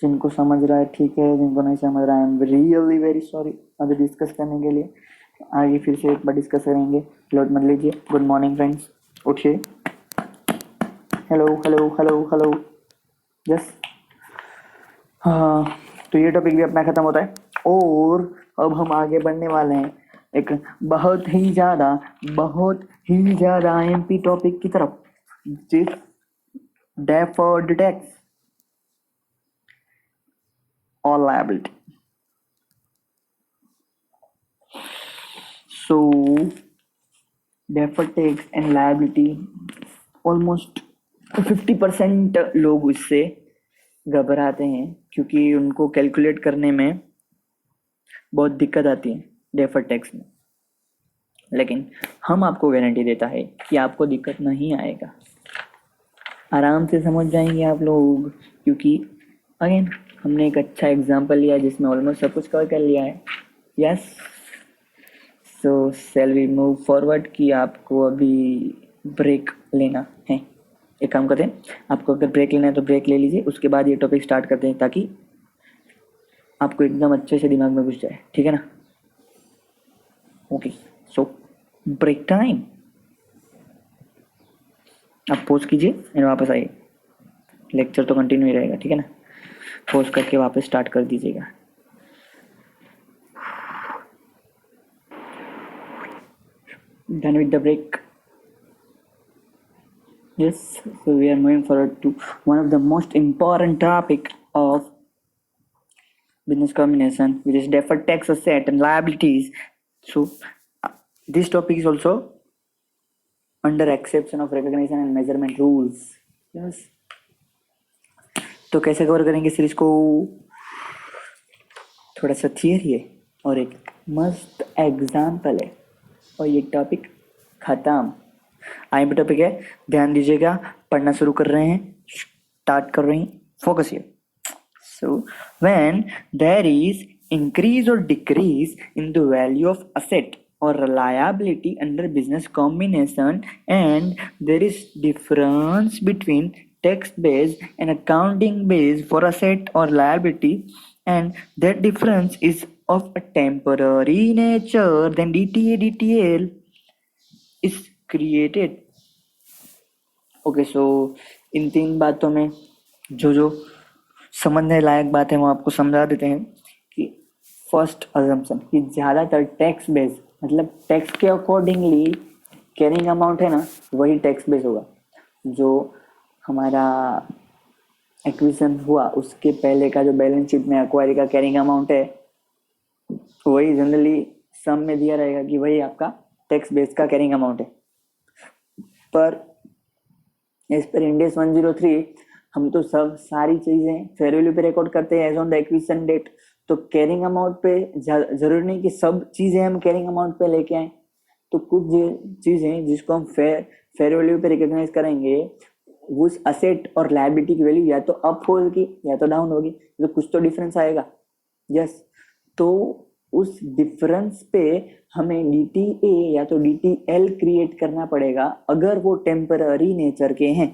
जिनको समझ रहा है ठीक है, जिनको नहीं समझ रहा है I am really very sorry. अभी डिस्कस करने के लिए आगे फिर से एक बार डिस्कस करेंगे, लोड मत लीजिए। गुड मॉर्निंग फ्रेंड्स, उठिए। Hello hello hello hello, yes. हाँ, तो ये टॉपिक भी अपना खत्म होता है, और अब हम आगे बढ़ने वाले हैं एक बहुत ही ज़्यादा आईएमपी टॉपिक की तरफ, जिस डेफर्ड टैक्स और liability. So, deferred tax and liability, almost 50% लोग इससे घबराते हैं, क्योंकि उनको कैलकुलेट करने में बहुत दिक्कत आती है डेफर्ड टैक्स में। लेकिन हम आपको गारंटी देता है कि आपको दिक्कत नहीं आएगा, आराम से समझ जाएंगे आप लोग, क्योंकि अगेन हमने एक अच्छा एग्जांपल लिया जिसमें ऑलमोस्ट सब कुछ कवर कर लिया है। Yes, so shall we move forward कि आपको अभी ब्रेक लेना है? एक काम करते हैं, आपको अगर ब्रेक लेना है तो ब्रेक ले लीजिए, उसके बाद ये टॉपिक स्टार्ट करते हैं ताकि आपको एकदम अच्छे से दिमाग में घुस जाए, ठीक है ना? Okay, so break time. आप पॉज कीजिए और वापस आइए, लेक्चर तो कंटिन्यू ही रहेगा, ठीक है ना? पॉज करके वापस स्टार्ट कर दीजिएगा। Done with the break. Yes, so we are moving forward to one of the most important topic of business combination, which is deferred tax asset and liabilities. So this topic is also under exception of recognition and measurement rules. Yes. तो कैसे cover करेंगे series को? थोड़ा सा theory है और एक मस्त एग्जाम्पल है, और ये टॉपिक खत्म। आईएमपी टॉपिक है, ध्यान दीजिएगा, पढ़ना शुरू कर रहे हैं, स्टार्ट कर रहे हैं, focus here. So when there is increase और decrease in the value of asset or liability under business combination, and there is difference between tax base and accounting base for asset or liability, and that difference is of a temporary nature, then DTA/DTL is created. Okay, so in 3 बातों में जो समझने लायक बात है वो आपको समझा देते हैं। कि फर्स्ट अजम्पशन कि ज़्यादातर टैक्स बेस, मतलब टैक्स के अकॉर्डिंगली कैरिंग अमाउंट है ना, वही टैक्स बेस होगा। जो हमारा एक्विजिशन हुआ उसके पहले का जो बैलेंस शीट में एक्वायरी का कैरिंग अमाउंट है वही जनरली सम में दिया रहेगा कि वही आपका टैक्स बेस का कैरिंग अमाउंट है। पर एज पर इंड AS 103 हम तो सब सारी चीजें फेयर वैल्यू पे रिकॉर्ड करते हैं as on the acquisition date. तो कैरिंग अमाउंट पे जरूरी नहीं कि सब चीजें हम कैरिंग अमाउंट पे लेके आए। तो कुछ चीजें जिसको हम फेयर वैल्यू पे रिकॉग्नाइज करेंगे उस असेट और लायबिलिटी की वैल्यू या तो अप होगी या तो डाउन होगी, तो कुछ तो डिफरेंस आएगा। यस, तो उस डिफरेंस पे हमें DTA या तो DTL क्रिएट करना पड़ेगा अगर वो टेम्पररी नेचर के हैं।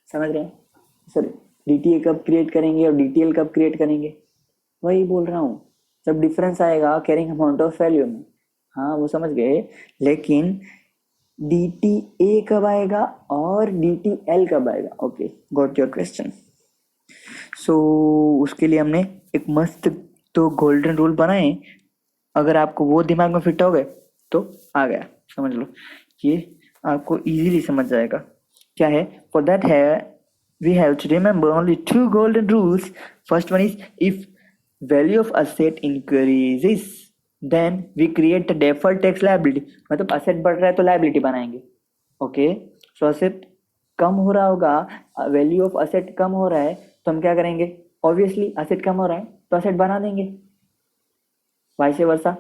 समझ रहे हैं सर? DTA कब क्रिएट करेंगे और DTL कब क्रिएट करेंगे, वही बोल रहा हूँ। जब डिफरेंस आएगा कैरिंग अमाउंट ऑफ वैल्यू में, हाँ वो समझ गए, लेकिन DTA कब आएगा और DTL कब आएगा? Okay, got your question. So उसके लिए हमने एक मस्त तो गोल्डन रूल बनाए। अगर आपको वो दिमाग में फिट हो गए तो आ गया, समझ लो, ये आपको इजीली समझ जाएगा। क्या है? फॉर दैट है we have to remember only two golden rules. First one is if value of asset increases then we create a deferred tax liability. मतलब asset बढ़ रहा है तो liability बनाएंगे। ओके, सो asset कम हो रहा होगा, वैल्यू ऑफ asset कम हो रहा है तो हम क्या करेंगे? ऑब्वियसली asset कम हो रहा है तो asset बना देंगे, वाइस वर्सा।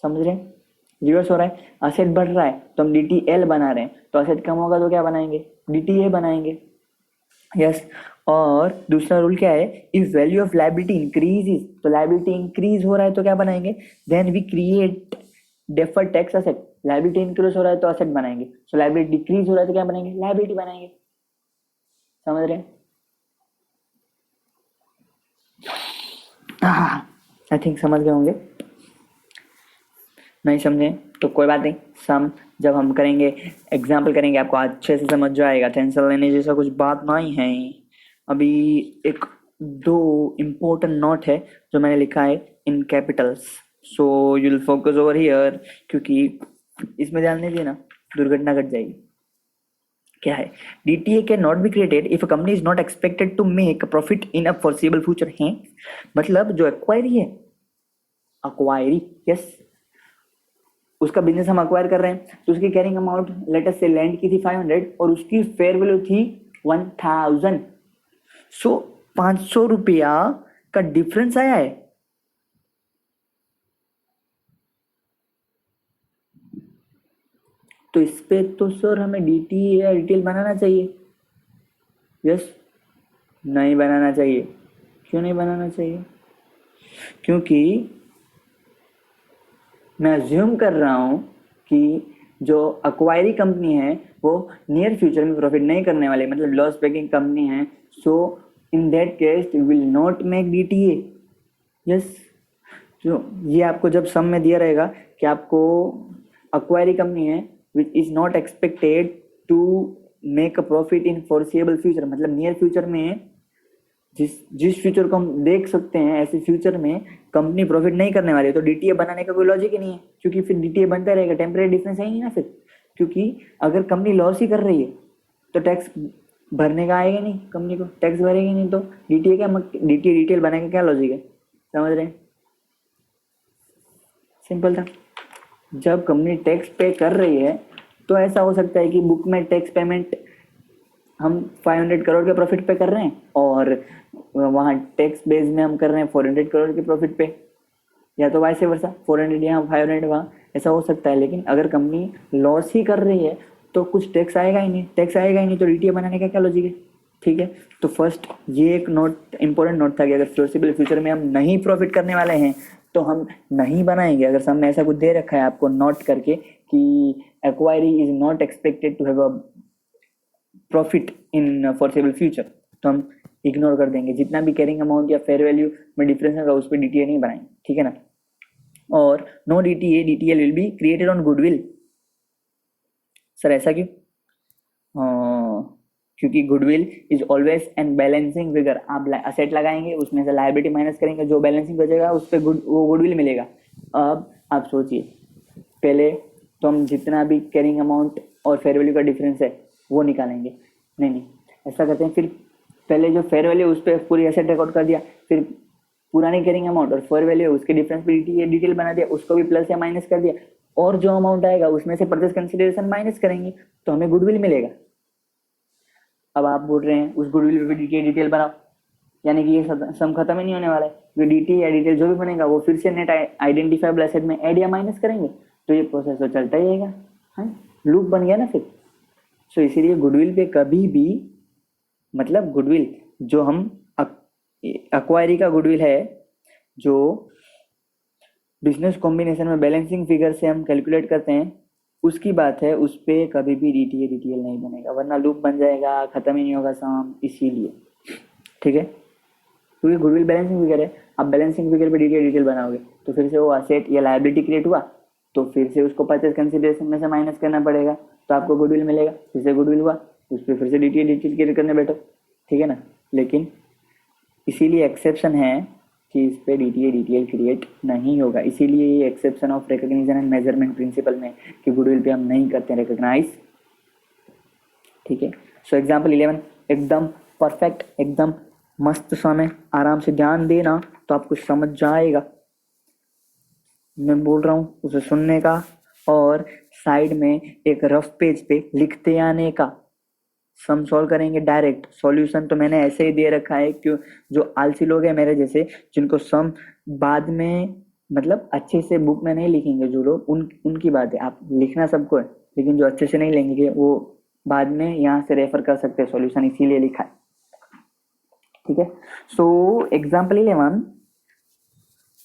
समझ रहे हैं? रिवर्स हो रहा है, असेट बढ़ रहा है तो हम DTL बना रहे हैं, तो असेट कम होगा तो क्या बनाएंगे? DTA बनाएंगे। यस, और दूसरा रूल क्या है? If value of liability increase, तो लायबिलिटी इंक्रीज हो रहा है तो क्या बनाएंगे? Then we create deferred tax asset. Liability increase हो रहा है तो असेट बनाएंगे, सो लायबिलिटी डिक्रीज हो रहा है तो क्या बनाएंगे? लायबिलिटी बनाएंगे। समझ रहे हैं? आई थिंक समझ गए होंगे। नहीं समझे तो कोई बात नहीं, सम जब हम करेंगे, एग्जाम्पल करेंगे, आपको अच्छे से समझ जाएगा। टेंशन लेने जैसा कुछ बात नहीं है। अभी एक दो इम्पोर्टेंट नोट है जो मैंने लिखा है in capitals, so you will focus over here, क्योंकि इसमें ध्यान नहीं देना दुर्घटना घट जाएगी। क्या है? DTA can not be created if a company is not expected to make profit in a foreseeable future है। मतलब जो एक्वायरी है, एक्वायरी, यस, उसका बिजनेस हम अक्वायर कर रहे हैं तो उसकी कैरिंग अमाउंट लेट अस से लैंड की थी 500 और उसकी फेयर वैल्यू थी 1000। सो 500 रुपया का डिफरेंस आया है। तो इस पे तो सर हमें DTA या डिटेल बनाना चाहिए। यस, नहीं बनाना चाहिए। क्यों नहीं बनाना चाहिए? क्योंकि मैं अज्यूम कर रहा हूं कि जो अक्वायरी कंपनी है वो नियर फ्यूचर में प्रॉफिट नहीं करने वाली, मतलब लॉस मेकिंग कंपनी है। So in that case will not make DTA। Yes, तो ये आपको जब सम में दिया रहेगा कि आपको अक्वायरी कंपनी है which is not expected to make a profit in foreseeable future, मतलब नियर फ्यूचर में जिस फ्यूचर को हम देख सकते हैं ऐसे फ्यूचर में कंपनी प्रॉफिट नहीं करने वाली है, तो DTA बनाने का कोई लॉजिक ही नहीं है, क्योंकि फिर DTA बनता रहेगा, टेम्परेरी डिफरेंस है ही नहीं ना फिर। क्योंकि अगर कंपनी लॉस ही कर रही है तो टैक्स भरने का आएगा नहीं, कंपनी को टैक्स भरेगी नहीं, तो DTA क्या, DTA डिटेल बनाने का क्या लॉजिक है? समझ रहे हैं? सिंपल था। जब कंपनी टैक्स पे कर रही है तो ऐसा हो सकता है कि बुक में टैक्स पेमेंट हम 500 करोड़ के प्रॉफिट पे कर रहे हैं और वहाँ टैक्स बेस में हम कर रहे हैं 400 करोड़ के प्रॉफिट पे, या तो वाइस वर्सा 400 यहाँ 500 वहाँ, ऐसा हो सकता है। लेकिन अगर कंपनी लॉस ही कर रही है तो कुछ टैक्स आएगा ही नहीं, टैक्स आएगा ही नहीं तो DTA बनाने का क्या लॉजिक है? ठीक है, तो फर्स्ट ये एक नोट, इंपॉर्टेंट नोट था कि अगर फोर्सिबल फ्यूचर में हम नहीं प्रॉफिट करने वाले हैं तो हम नहीं बनाएंगे। अगर सामने ऐसा कुछ दे रखा है आपको नोट करके कि acquiree is not expected to have a profit in foreseeable future, तो हम इग्नोर कर देंगे। जितना भी कैरिंग अमाउंट या फेयर वैल्यू में डिफरेंस होगा उस पर DTA नहीं बनाएंगे, ठीक है ना? और no DTA DTL will be created on goodwill. Sir ऐसा क्यों? क्योंकि goodwill is always an balancing figure. आप असेट लगाएंगे, उसमें से लायबिलिटी माइनस करेंगे, जो बैलेंसिंग बचेगा उस पर वो गुडविल मिलेगा। अब आप सोचिए, पहले तो हम जितना भी कैरिंग अमाउंट और फेयर वैल्यू का डिफरेंस है वो निकालेंगे। नहीं, ऐसा करते हैं, फिर पहले जो फेयर वैल्यू उस पर पूरी एसेट रिकॉर्ड कर दिया, फिर पुरानी कैरिंग अमाउंट और फेयर वैल्यू उसके डिफरेंस पे डिटेल बना दिया, उसको भी प्लस या माइनस कर दिया, और जो अमाउंट आएगा उसमें से परचेज कंसिडरेशन माइनस करेंगे तो हमें गुडविल मिलेगा। अब आप बोल रहे हैं उस गुडविल पे डिटेल बनाओ, यानी कि ये सम खत्म ही नहीं होने वाला है, जो डी या डिटेल जो भी बनेगा वो फिर से नेट आइडेंटिफाइबल एसेट में ऐड या माइनस करेंगे, तो ये प्रोसेस तो चलता ही रहेगा। हाँ, लूप बन गया ना फिर। सो इसीलिए गुडविल पे कभी भी, मतलब गुडविल जो हम अक्वायरी का गुडविल है, जो बिजनेस कॉम्बिनेशन में बैलेंसिंग फिगर से हम कैलकुलेट करते हैं, उसकी बात है, उस पर कभी भी डीटीएल नहीं बनेगा, वरना लूप बन जाएगा, खत्म ही नहीं होगा सम। इसीलिए ठीक है, क्योंकि गुडविल बैलेंसिंग फिगर है, आप बैलेंसिंग फिगर पे डिटेल बनाओगे तो फिर से वो असेट या लायबिलिटी क्रिएट हुआ तो फिर से उसको परचेज कंसिडरेशन में से माइनस करना पड़ेगा, तो आपको गुडविल मिलेगा, फिर से गुडविल हुआ, उस पर फिर से डिटेल क्रिएट करने बैठो, ठीक है ना। लेकिन इसीलिए एक्सेप्शन है कि इस पे डिटेल क्रिएट नहीं होगा, इसीलिए ये exception of recognition and measurement principle में कि गुडविल पे हम नहीं करते रिकॉग्नाइज, ठीक है। सो एग्जाम्पल 11 एकदम परफेक्ट, एकदम मस्त समय, आराम से ध्यान देना तो आपको समझ जाएगा। मैं बोल रहा हूँ उसे सुनने का और साइड में एक रफ पेज पे लिखते आने का। सम सॉल्व करेंगे डायरेक्ट, सॉल्यूशन तो मैंने ऐसे ही दे रखा है, क्यों जो आलसी लोग हैं मेरे जैसे, जिनको सम बाद में मतलब अच्छे से बुक में नहीं लिखेंगे जो लोग, उनकी बात है, आप लिखना सबको है, लेकिन जो अच्छे से नहीं लेंगे वो बाद में यहाँ से रेफर कर सकते हैं सॉल्यूशन, इसीलिए लिखा है, ठीक है। सो एग्जाम्पल 11,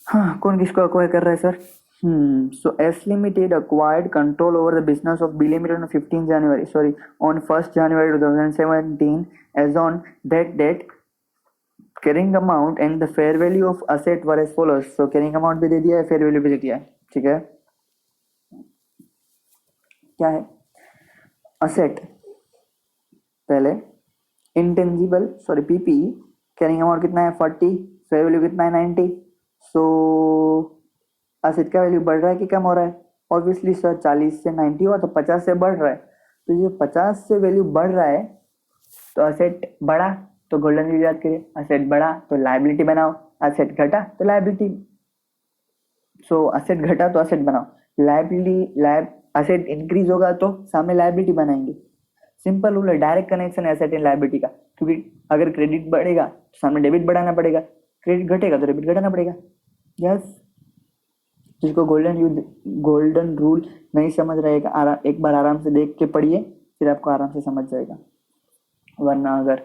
हाँ कौन किसको अक्वायर कर रहा है sir? So S Limited acquired control over the business of B Limited on 15 January, sorry, on 1st January 2017. As on that date, carrying amount and the fair value of asset were as follows. So carrying amount भी दे दिया है, fair value भी दे दिया है, ठीक है। क्या है asset? पहले intangible, sorry PPE, carrying amount कितना है 40, fair value कितना है 90. So असेट का वैल्यू बढ़ रहा है कि कम हो रहा है? ऑब्वियसली सर 40 से 90 हुआ तो 50 से बढ़ रहा है, तो ये 50 से वैल्यू बढ़ रहा है तो असेट बढ़ा तो गोल्डन रूल याद करिए, असेट बढ़ा तो लायबिलिटी बनाओ, असेट घटा तो लायबिलिटी, सो असेट घटा तो असेट बनाओ, असेट इंक्रीज होगा तो सामने लायबिलिटी बनाएंगे। सिंपल रूल है, डायरेक्ट कनेक्शन है असेट एंड लायबिलिटी का, क्योंकि अगर क्रेडिट बढ़ेगा तो सामने डेबिट बढ़ाना पड़ेगा, क्रेडिट घटेगा तो डेबिट घटाना पड़ेगा। यस, जिसको गोल्डन रूल नहीं समझ रहेगा, एक बार आराम से देख के पढ़िए, फिर आपको आराम से समझ जाएगा। वरना अगर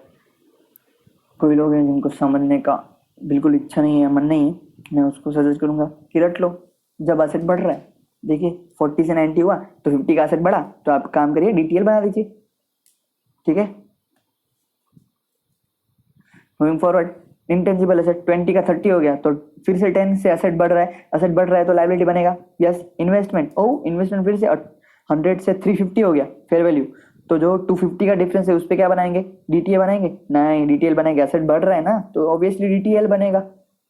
कोई लोग हैं जिनको समझने का बिल्कुल इच्छा नहीं है, मन नहीं है, मैं उसको सजेस्ट करूंगा कि रट लो, जब असेट बढ़ रहा है, देखिए 40 से 90 हुआ तो 50 का असेट बढ़ा, तो आप काम करिए डीटीएल बना दीजिए, ठीक है। मूविंग फॉरवर्ड, इंटेंजिबल एसेट 20 का 30 हो गया तो फिर से 10 से असेट बढ़ रहा है, असेट बढ़ रहा है तो लायबिलिटी बनेगा। यस, इन्वेस्टमेंट, इन्वेस्टमेंट फिर से 100 से 350 हो गया फेयर वैल्यू, तो जो 250 का डिफरेंस है उस पर क्या बनाएंगे? डीटीए बनाएंगे? नहीं, डीटीएल बनाएंगे, असेट बढ़ रहा है ना तो ऑब्वियसली डीटीएल बनेगा।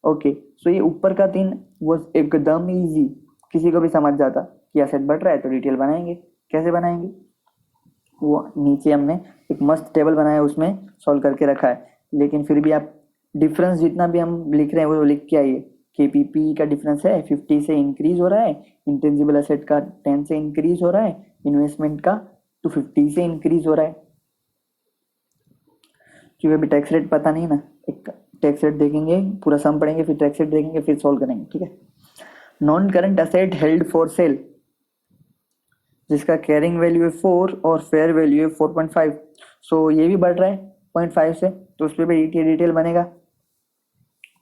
ओके, सो ये ऊपर का 3 वो एकदम इजी, किसी को भी समझ जाता कि असेट बढ़ रहा है तो डीटीएल बनाएंगे। कैसे बनाएंगे वो नीचे हमने एक मस्त टेबल बनाया, उसमें सॉल्व करके रखा है, लेकिन फिर भी आप डिफरेंस जितना भी हम लिख रहे हैं वो लिख के आइए कि पीपी का डिफरेंस है 50 से इंक्रीज हो रहा है, इंटेंजिबल एसेट का 10 से इंक्रीज हो रहा है, इन्वेस्टमेंट का 250 से इंक्रीज हो रहा है। क्योंकि अभी टैक्स रेट पता नहीं ना, एक टैक्स रेट देखेंगे, पूरा सम पढ़ेंगे, फिर टैक्स रेट देखेंगे, फिर सॉल्व करेंगे, ठीक है। Non current asset held for cell, जिसका कैरिंग वैल्यू है 4 और फेयर वैल्यू है 4.5, सो ये भी बढ़ रहा है 0.5 से, तो उस पर भी डिटेल बनेगा।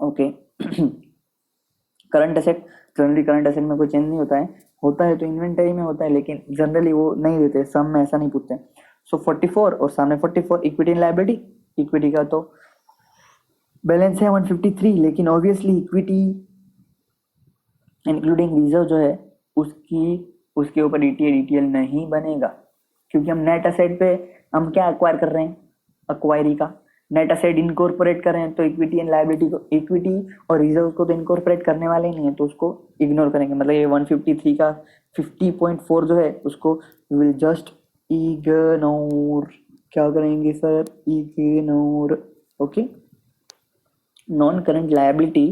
Okay, current asset, generally current asset में कोई चेंज नहीं होता है तो इन्वेंटरी में होता है, लेकिन जनरली वो नहीं देते, सम में ऐसा नहीं पूछते। सो 44 और सामने 44, इक्विटी एंड लायबिलिटी, इक्विटी का तो बैलेंस है 153, लेकिन ऑब्वियसली इक्विटी इंक्लूडिंग रिजर्व जो है उसके ऊपर डीटीएल नहीं बनेगा, क्योंकि हम नेट एसेट पे हम क्या एक्वायर कर रहे हैं, अक्वायरी का नेट एसेट इनकॉर्पोरेट कर रहे हैं, तो इक्विटी एंड लायबिलिटी को, इक्विटी और रिजर्व को तो इनकॉर्पोरेट करने वाले ही नहीं है, तो उसको इग्नोर करेंगे। मतलब ये 153 का 50.4 जो है उसको विल जस्ट इग्नोर, क्या करेंगे sir? Ignore. Okay, non current liability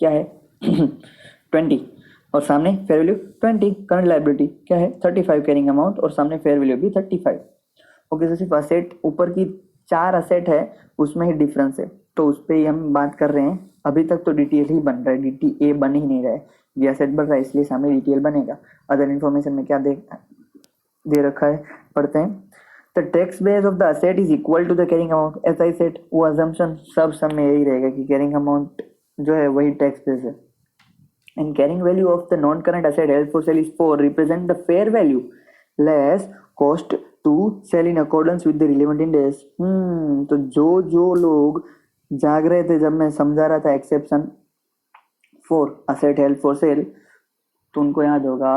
क्या है 20 और सामने फेयर वैल्यू 20, करंट लायबिलिटी क्या है 35 कैरिंग अमाउंट और सामने फेयर वैल्यू भी 35। ओके, तो सिर्फ असेट ऊपर की 4 असेट है उसमें ही डिफरेंस है, तो उस पर ही हम बात कर रहे हैं। अभी तक तो डीटीएल ही बन रहा है, डीटीए बन ही नहीं रहा है, ये असेट बन रहा है इसलिए सामने डीटीएल बनेगा। अदर इन्फॉर्मेशन में क्या दे रखा है पढ़ते हैं। The tax base of the asset is equal to the carrying amount, as I said वो अजम्पशन सब में यही रहेगा कि कैरिंग अमाउंट जो है वही टैक्स बेस है। And carrying value of the non-current asset held for sale is 4 represent the fair value less cost to sell in accordance with the relevant index। तो जो लोग जाग रहे थे जब मैं समझा रहा था exception 4 asset held for cell, तो उनको याद होगा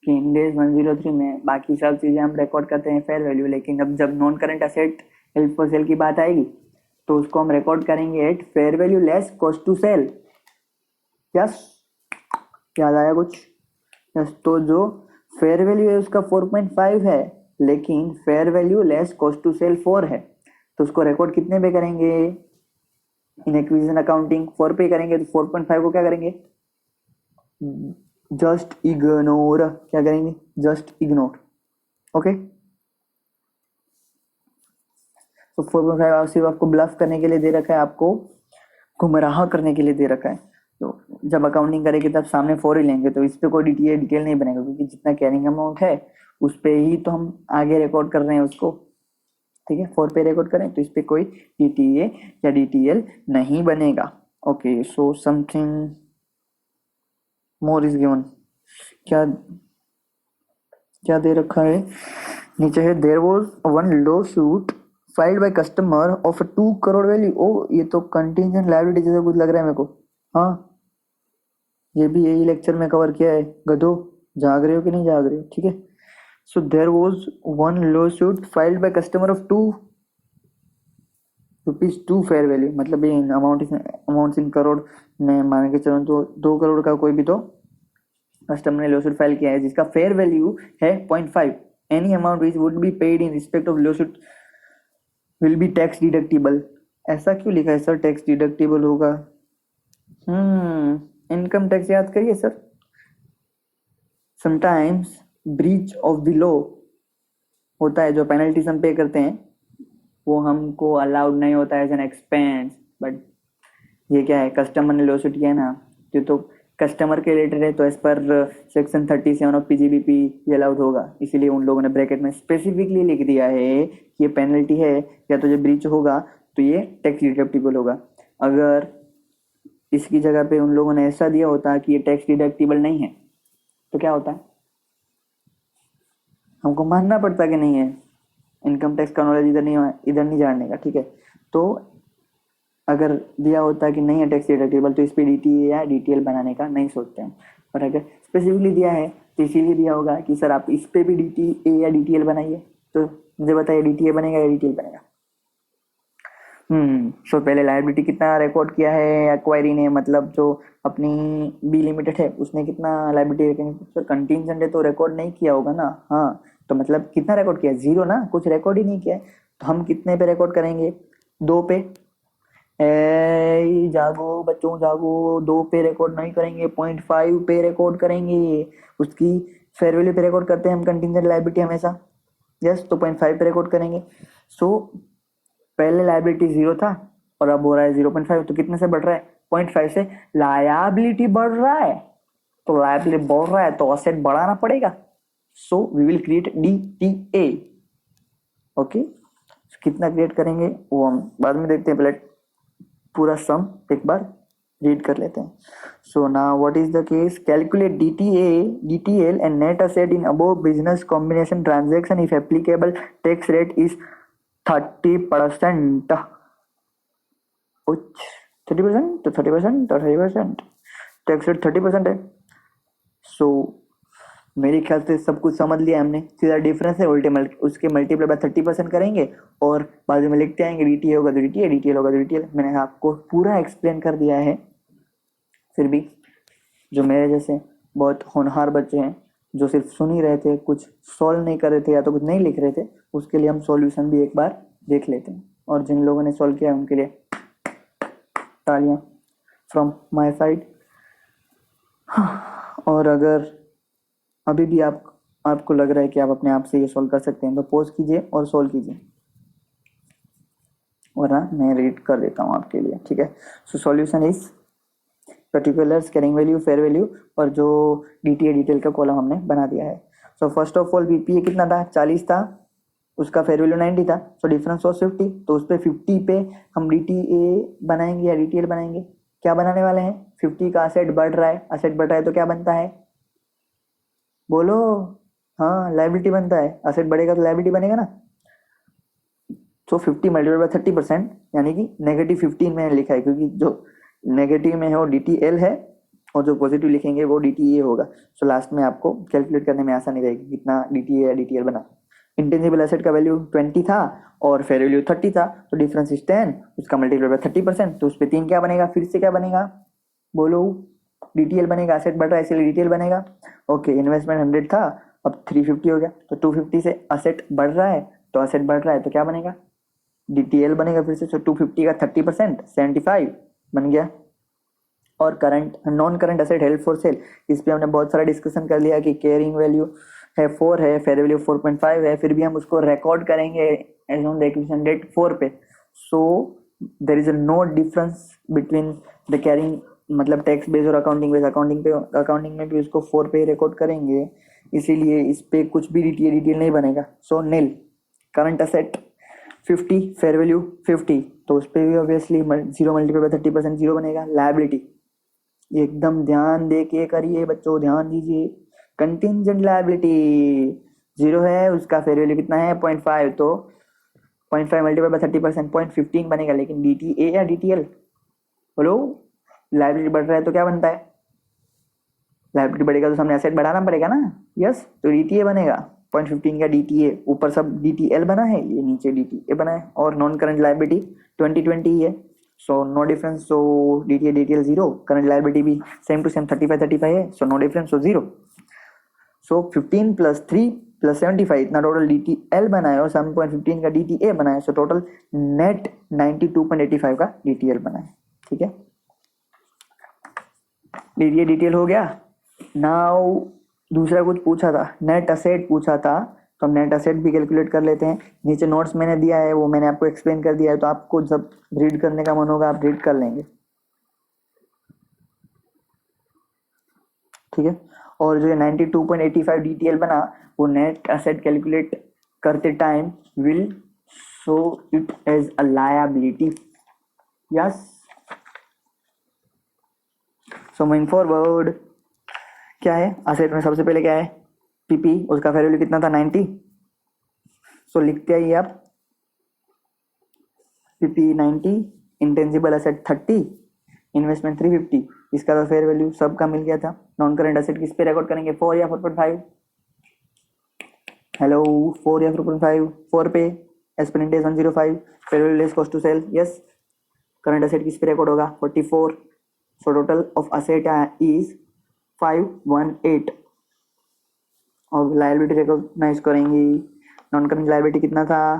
कि इंडेक्स 103 में बाकी सब चीजें हम रिकॉर्ड करते हैं फेयर वैल्यू, लेकिन अब जब non current asset held for sale की बात आएगी तो उसको हम रिकॉर्ड करेंगे at fair value less cost to sell. Yes, याद आया कुछ? यस, तो जो फेयर वैल्यू है उसका 4.5 है, लेकिन fair value less cost to sell 4 है, तो उसको रिकॉर्ड कितने पे करेंगे इन एक्विजिशन अकाउंटिंग? 4 पे करेंगे। तो 4.5 को क्या करेंगे? Just ignore. क्या करेंगे? Just ignore. ओके, तो 4.5 सिर्फ आपको ब्लफ करने के लिए दे रखा है, आपको गुमराह करने के लिए दे रखा है। तो जब अकाउंटिंग करेंगे तब सामने 4 ही लेंगे, तो इस पे कोई डिटेल नहीं बनेगा, क्योंकि जितना कैरिंग अमाउंट है उस पे ही तो हम आगे रिकॉर्ड कर रहे हैं उसको। ठीक है, 4 पे रिकॉर्ड करें तो इस पे कोई डीटीए या डीटीएल नहीं बनेगा। Okay, so something more is given. क्या क्या दे रखा है नीचे है? There was one lawsuit filed by customer of 2 crore value. ओ, ये तो कंटिंजेंट लायबिलिटी जैसा कुछ लग रहा है मेरे को। हाँ, ये भी यही लेक्चर में कवर किया है। गधो, जाग रहे हो कि नहीं जाग रहे हो? ठीक है, so there was one lawsuit filed by customer of 2 rupees 2 fair value, मतलब ये अमाउंट इन करोड़ में मान के चलो तो 2 करोड़ का कोई भी तो कस्टमर ने लॉसूट फाइल किया है जिसका फेयर वैल्यू है 0.5। Any amount which would be paid in respect of lawsuit will be tax deductible. ऐसा क्यों लिखा है सर टैक्स डिडक्टिबल होगा? इनकम टैक्स याद करिए sir. Sometimes breach of the law होता है, जो पेनल्टीज हम पे करते हैं वो हमको अलाउड नहीं होता है एज एन एक्सपेंस, बट ये क्या है, कस्टमर ने लॉसूट किया है ना, तो कस्टमर के रिलेटेड है, तो as per section 37 of PGBP ये अलाउड होगा। इसीलिए उन लोगों ने ब्रैकेट में स्पेसिफिकली लिख दिया है कि ये पेनल्टी है, या तो जो ब्रीच होगा तो ये टैक्स डिडक्टिबल होगा। अगर इसकी जगह पे उन लोगों ने ऐसा दिया होता कि ये टैक्स डिडक्टिबल नहीं है, तो क्या होता है? हमको मानना पड़ता कि नहीं है। इनकम टैक्स का नॉलेज इधर नहीं जानने का, ठीक है। तो अगर दिया होता कि नहीं है टैक्स डिडक्टिबल, तो इस पे डीटीए या डीटीएल बनाने का नहीं सोचते हैं। और अगर स्पेसिफिकली दिया है तो इसीलिए दिया होगा कि सर आप इस पे भी डीटीए या डीटीएल बनाइए। तो मुझे बताइए डीटीए बनेगा या डीटीएल बनेगा? सो पहले लायबिलिटी कितना रिकॉर्ड किया है एक्वायरी ने, मतलब जो अपनी बी लिमिटेड है उसने कितना लायबिलिटी रखेंगे? सर कंटिंजेंट है तो रिकॉर्ड नहीं किया होगा ना। हाँ, तो मतलब कितना रिकॉर्ड किया? 0 ना, कुछ रिकॉर्ड ही नहीं किया है। तो हम कितने पे रिकॉर्ड करेंगे? 2 पे। जागो बच्चों जागो, 2 पे रिकॉर्ड नहीं करेंगे, 0.5 पे रिकॉर्ड करेंगे। उसकी फेयर वैल्यू पे रिकॉर्ड करते हैं हम कंटिंजेंट लायबिलिटी हमेशा। यस, तो 0.5 पे रिकॉर्ड करेंगे। सो पहले लायबिलिटी 0 था और अब हो रहा है 0.5, तो कितने से बढ़ रहा है? 0.5 से लायबिलिटी बढ़ रहा है, तो लायबिलिटी बढ़ रहा है तो असेट बढ़ाना पड़ेगा। So we will create DTA. Okay, कितना क्रिएट करेंगे वो हम बाद में देखते हैं, पहले पूरा सम एक बार रीड कर लेते हैं। So now what is the case? Calculate DTA DTL and net asset in above business combination transaction if applicable tax rate is 30%। 30% तो 30% तो 30%, टैक्स रेट 30% है। सो मेरे ख्याल से सब कुछ समझ लिया हमने। सीधा डिफरेंस है, उल्टे उसके मल्टीप्लाई बाय 30% करेंगे और बाद में लिखते आएंगे डीटीए होगा तो डीटीए, डीटीएल होगा तो डीटीएल। मैंने आपको पूरा एक्सप्लेन कर दिया है। फिर भी जो मेरे जैसे बहुत होनहार बच्चे हैं जो सिर्फ सुन ही रहे थे, कुछ सॉल्व नहीं कर रहे थे या तो कुछ नहीं लिख रहे थे, उसके लिए हम सॉल्यूशन भी एक बार देख लेते हैं। और जिन लोगों ने सॉल्व किया है उनके लिए तालियां फ्रॉम माय साइड। और अगर अभी भी आपको लग रहा है कि आप अपने आप से ये सॉल्व कर सकते हैं तो पॉज कीजिए और सॉल्व कीजिए, वरना मैं रीड कर देता हूँ आपके लिए, ठीक है। So solution is particulars, carrying value, fair value, और जो डीटीए डिटेल का कॉलम हमने बना दिया है। सो फर्स्ट ऑफ ऑल बीपीए कितना था, 40 था, उसका फेयर वैल्यू 90 था, सो डिफरेंस वॉज 50। तो उस पर 50 पे हम डीटीए बनाएंगे या डीटीएल बनाएंगे, क्या बनाने वाले हैं, 50 का असेट बढ़ रहा है, असेट बढ़ रहा है तो क्या बनता है, बोलो, हाँ लाइबिलिटी बनता है, असेट बढ़ेगा तो लाइबिलिटी बनेगा ना। सो 50 मल्टीप्लाई बाय 30%, यानी कि -15 मैंने लिखा है, क्योंकि जो नेगेटिव में है वो DTL है और जो पॉजिटिव लिखेंगे वो DTA होगा। सो लास्ट में आपको कैलकुलेट करने में आसानी रहेगी कितना DTA या DTL बना। इंटेंजिबल एसेट का वैल्यू 20 था और फेयर वैल्यू 30 था, तो डिफरेंस इज 10, उसका मल्टीप्लाई बाय 30%, तो उस पर 3 क्या बनेगा, फिर से क्या बनेगा, बोलो, DTL बनेगा, एसेट बढ़ रहा है इसलिए DTL बनेगा। ओके, इन्वेस्टमेंट 100 था, अब 350 हो गया, तो 250 से असेट बढ़ रहा है, तो असेट बढ़ रहा है तो क्या बनेगा, DTL बनेगा फिर से। 250 का 30% 75 बन गया। और current non current asset held for cell, इस पे हमने बहुत सारा डिस्कशन कर लिया कि कैरिंग वैल्यू है 4 है, फेयर वैल्यू 4.5 है, फिर भी हम उसको रिकॉर्ड करेंगे as on the acquisition date 4 पे। So there is no difference between the carrying, मतलब टैक्स बेस और अकाउंटिंग बेस। अकाउंटिंग में भी उसको 4 पे रिकॉर्ड करेंगे, इसीलिए इस पे कुछ भी डिटेल नहीं बनेगा। सो नील। करंट एसेट 50, फेयर वैल्यू 50, तो उस पर भी ऑब्वियसली 0 मल्टीप्लाई बाय 30% 0 बनेगा। लायबिलिटी एकदम ध्यान दे के करिए बच्चों, ध्यान दीजिए। कंटिंजेंट लायबिलिटी 0 है, उसका फेयर वैल्यू कितना है 0.5, तो 0.5 मल्टीप्लाई बाय 30% 0.15 बनेगा। लेकिन DTA या DTL, बोलो, लायबिलिटी बढ़ रहा है तो क्या बनता है, लायबिलिटी बढ़ेगा तो सामने एसेट बढ़ाना पड़ेगा ना, यस, तो DTA बनेगा 0.15 का DTA। ऊपर सब DTL बना है, ये नीचे DTA बना है। और नॉन करंट लायबिलिटी 2020 है, सो नो डिफरेंस, सो DTA DTL 0, करंट लायबिलिटी भी सेम टू सेम 35 है, सो नो डिफरेंस, सो 0। सो 15 + 3 + 75 इतना टोटल DTL बना है और 7.15 का DTA बना है, सो टोटल नेट 92.85 का DTL बना है, ठीक है। DTA DTL हो गया। नाउ दूसरा कुछ पूछा था, नेट असेट पूछा था, तो हम नेट असेट भी कैलकुलेट कर लेते हैं। नीचे नोट्स मैंने दिया है, वो मैंने आपको एक्सप्लेन कर दिया है, तो आपको जब रीड करने का मन होगा आप रीड कर लेंगे, ठीक है। और जो 92.85 DTL बना, वो नेट असेट कैलकुलेट करते time will show it as a liability, yes. So moving forward, क्या है असेट में, सबसे पहले क्या है, PP, उसका फेयर वैल्यू कितना था 90, सो लिखते आइए आप PP 90, इंटेंजिबल एसेट 30, इन्वेस्टमेंट 350, इसका तो फेयर वैल्यू सबका मिल गया था। नॉन करंट एसेट किस पे रिकॉर्ड करेंगे, 4 या 4.5, हेलो, 4 या 4.5, 4 पे, as per index 105, fair value less cost to sell, yes. Current asset किस पे रिकॉर्ड होगा 44, so total of asset is 518, और लायबिलिटी रिकॉग्नाइज करेंगी। नॉन करंट लायबिलिटी कितना था,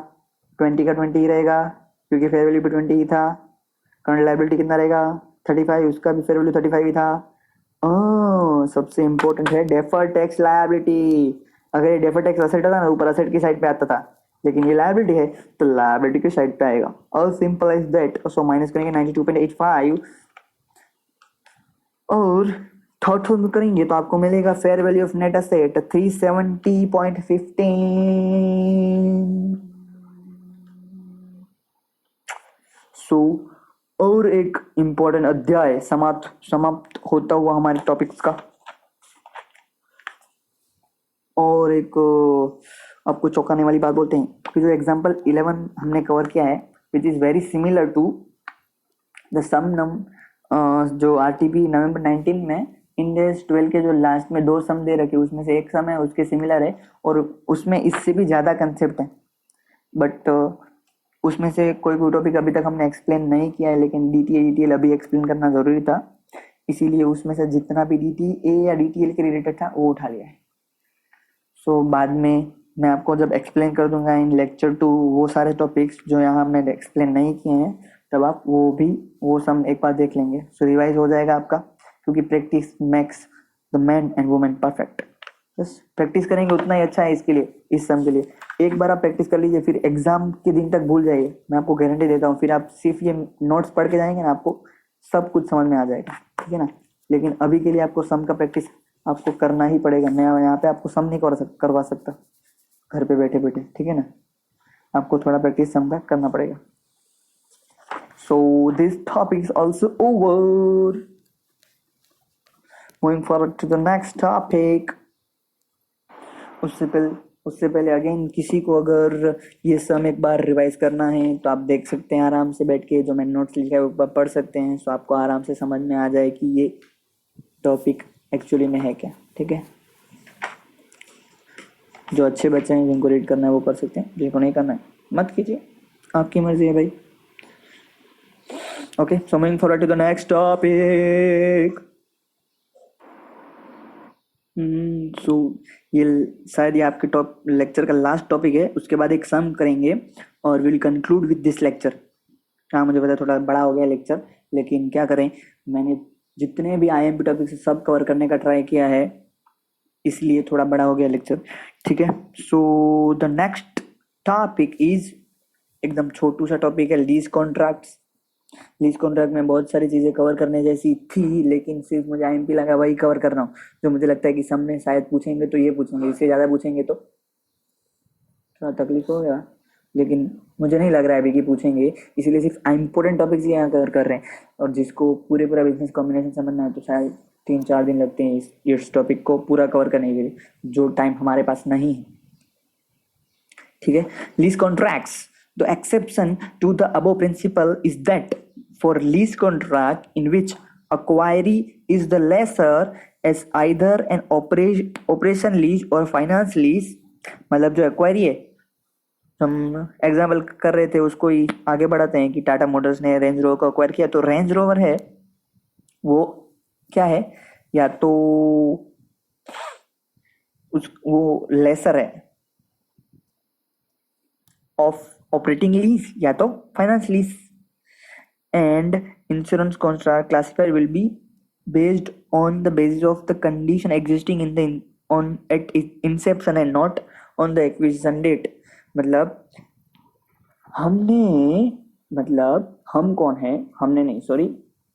20 का 20 ही रहेगा, क्योंकि फेयर वैल्यू भी 20 ही था। करंट लायबिलिटी कितना रहेगा 35, उसका भी फेयर वैल्यू 35 ही था। सबसे इंपॉर्टेंट है डेफर टैक्स लायबिलिटी। अगर ये डेफर टैक्स असेट था ना, ऊपर असेट की साइड पे आता था, लेकिन ये लायबिलिटी है तो लायबिलिटी की साइड पे आएगा, और simple as that. So minus करेंगे 92.85 और थर्ड में करेंगे तो आपको मिलेगा fair value of net asset 370.15। So और एक इंपॉर्टेंट अध्याय समाप्त होता हुआ हमारे टॉपिक्स का। और एक आपको चौंकाने वाली बात बोलते हैं कि जो एग्जांपल 11 हमने कवर किया है, which is very similar to the sum नम, जो RTP नवंबर 19 में इंडेक्स 12 के जो लास्ट में 2 सम दे रखे, उसमें से एक सम है उसके सिमिलर है, और उसमें इससे भी ज़्यादा कंसेप्ट है, बट उसमें से कोई टॉपिक अभी तक हमने एक्सप्लेन नहीं किया है, लेकिन DTA DTL अभी एक्सप्लेन करना ज़रूरी था, इसीलिए उसमें से जितना भी DTA या DTL के रिलेटेड था वो उठा लिया है। सो बाद में मैं आपको जब एक्सप्लेन कर दूंगा इन लेक्चर 2 वो सारे टॉपिक्स जो यहाँ मैंने एक्सप्लेन नहीं किए हैं, तब आप वो सम एक बार देख लेंगे, सो रिवाइज हो जाएगा आपका, क्योंकि practice makes the man and women perfect. बस प्रैक्टिस करेंगे उतना ही अच्छा है इसके लिए, इस सम के लिए। एक बार आप प्रैक्टिस कर लीजिए, फिर एग्जाम के दिन तक भूल जाइए, मैं आपको गारंटी देता हूँ। फिर आप सिर्फ ये नोट्स पढ़ के जाएंगे ना, आपको सब कुछ समझ में आ जाएगा, ठीक है ना। लेकिन अभी के लिए आपको सम का प्रैक्टिस आपको करना ही पड़ेगा। मैं यहाँ पे आपको सम नहीं करवा सकता घर पे बैठे बैठे, ठीक है ना। आपको थोड़ा प्रैक्टिस सम का करना पड़ेगा। So this topic is also over, moving forward to the next topic. उससे पहले अगेन किसी को अगर ये सम एक बार रिवाइज करना है तो आप देख सकते हैं आराम से बैठ के, जो मैंने नोट्स लिखा है वो पढ़ सकते हैं, सो आपको आराम से समझ में आ जाए कि ये टॉपिक एक्चुअली में है क्या, ठीक है। जो अच्छे बच्चे हैं जिनको रीड करना है वो कर सकते हैं, जिनको नहीं करना है मत कीजिए, आपकी मर्जी है भाई। Okay, so moving forward to the next topic. So ये शायद ये आपके टॉप लेक्चर का लास्ट टॉपिक है, उसके बाद एक सम करेंगे और will conclude with this lecture. हाँ मुझे पता है थोड़ा बड़ा हो गया लेक्चर, लेकिन क्या करें, मैंने जितने भी IMP टॉपिक से सब कवर करने का ट्राई किया है, इसलिए थोड़ा बड़ा हो गया लेक्चर, ठीक है। So the next topic is एकदम छोटू सा टॉपिक है, लीज कॉन्ट्रैक्ट्स। लीज कॉन्ट्रैक्ट में बहुत सारी चीजें कवर करने जैसी थी, लेकिन सिर्फ मुझे IMP लगा वही कवर कर रहा हूँ। जो मुझे लगता है कि सब में शायद पूछेंगे तो ये पूछेंगे, इससे ज्यादा पूछेंगे तो थोड़ा तकलीफ हो गया, लेकिन मुझे नहीं लग रहा है अभी कि पूछेंगे, इसलिए सिर्फ इम्पोर्टेंट टॉपिक्स यहाँ कवर कर रहे हैं। और जिसको पूरा बिजनेस कॉम्बिनेशन समझना है तो शायद 3-4 दिन लगते हैं इस टॉपिक को पूरा कवर करने के लिए, जो टाइम हमारे पास नहीं है, ठीक है। Lease contracts, the exception to the above principle is that for lease contract in which acquiree is the lessor as either an operation lease or finance lease। मतलब जो एक्वायरी है, हम एग्जाम्पल कर रहे थे उसको ही आगे बढ़ाते हैं कि टाटा मोटर्स ने रेंज रोवर को एक्वायर किया, तो रेंज रोवर है वो क्या है, या तो वो लेसर है ऑफ ऑपरेटिंग लीज या तो finance lease, and insurance contract classifier will be based on the basis of the condition existing in the on at inception and not on the acquisition date। मतलब हम कौन है, हमने नहीं, sorry,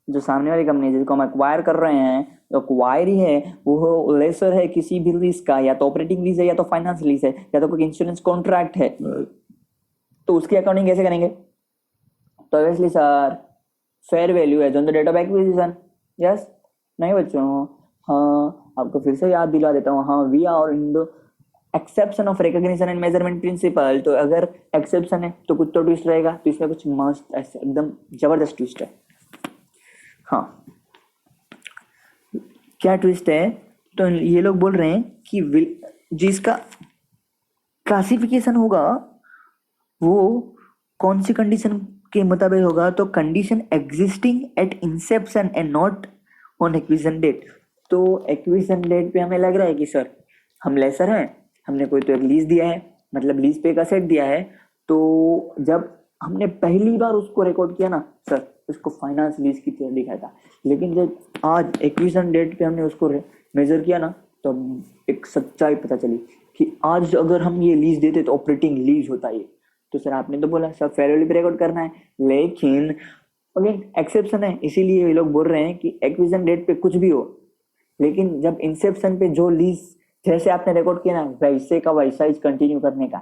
जो सामने वाली कंपनी जिसको हम एक्वायर कर रहे हैं, जो एक्वायरी है वो लेसर है किसी भी लीज का, या तो ऑपरेटिंग लीज है या तो फाइनेंस लीज है या तो कोई इंश्योरेंस कॉन्ट्रैक्ट है, तो उसकी अकाउंटिंग कैसे करेंगे। तो ऑब्वियसली सर फेयर वैल्यू है on the date of acquisition. Yes, नहीं बच्चों, हाँ आपको फिर से याद दिला देता हूँ, हाँ we are in the exception of recognition and measurement principle. तो अगर एक्सेप्शन है तो कुछ तो ट्विस्ट रहेगा, तो इसमें कुछ मस्त ऐसे एकदम जबरदस्त ट्विस्ट है। हाँ क्या ट्विस्ट है, तो ये लोग बोल रहे हैं कि जिसका क्लासिफिकेशन होगा वो कौन सी कंडीशन के मुताबिक होगा, तो condition existing at inception and not on acquisition date. तो एक्विजिशन डेट पे हमें लग रहा है कि सर हम लेसर हैं, हमने कोई तो एक लीज दिया है, मतलब लीज पे एक असेट दिया है, तो जब हमने पहली बार उसको रिकॉर्ड किया ना सर, उसको फाइनेंस लीज की तरह दिखाया था, लेकिन जब आज एक्विजिशन डेट पे हमने उसको मेजर किया ना, तो एक सच्चाई पता चली कि आज अगर हम ये लीज देते तो ऑपरेटिंग लीज होता है। तो सर आपने तो बोला सब फेयर वैल्यू पे रिकॉर्ड करना है, लेकिन अगेन एक्सेप्शन है, इसीलिए ये लोग बोल रहे हैं कि एक्विजिशन डेट पे कुछ भी हो, लेकिन जब इंसेप्शन पे जो लीज जैसे आपने रिकॉर्ड किया ना, वैसे का वैसा ही कंटिन्यू करने का,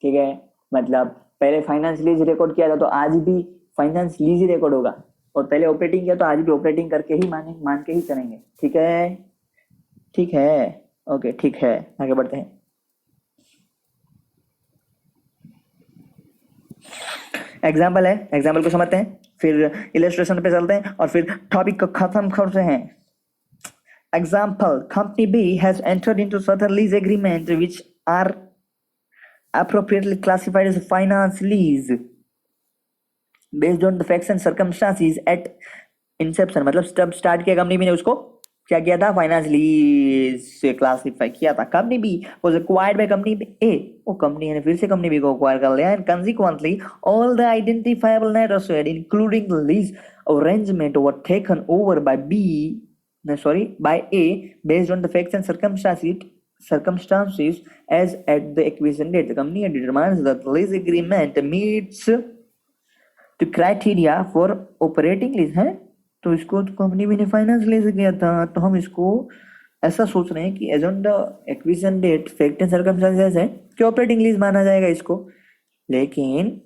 ठीक है। मतलब पहले फाइनेंस लीज रिकॉर्ड किया था तो आज भी फाइनेंस लीज ही रिकॉर्ड होगा, और पहले ऑपरेटिंग किया तो आज भी ऑपरेटिंग करके ही मान के ही करेंगे, ठीक है। ठीक है, ओके ठीक है, आगे बढ़ते हैं। एग्जाम्पल है, एग्जाम्पल को समझते हैं, फिर इलस्ट्रेशन पे चलते हैं और फिर टॉपिक को खत्म करते हैं। Example, company B has entered into certain lease agreement which are appropriately classified as finance lease based on the facts and circumstances at inception। मतलब जब स्टार्ट किया कंपनी ने उसको क्या किया था, फाइनेंस लीज से क्लासिफाई किया था। Company B was acquired by company A, वो कंपनी ने फिर से कंपनी बी को एक्वायर कर लिया, and consequently all the identifiable net assets including lease arrangement were taken over by by A based on the facts and circumstances as at the acquisition date. The company determines that the lease agreement meets the criteria for operating lease है, तो इसको तो company भी ने finance ले से किया था, तो हम इसको ऐसा सोच रहे हैं कि as on the acquisition date fact and circumstances है कि ऑपरेटिंग लीज माना जाएगा इसको। लेकिन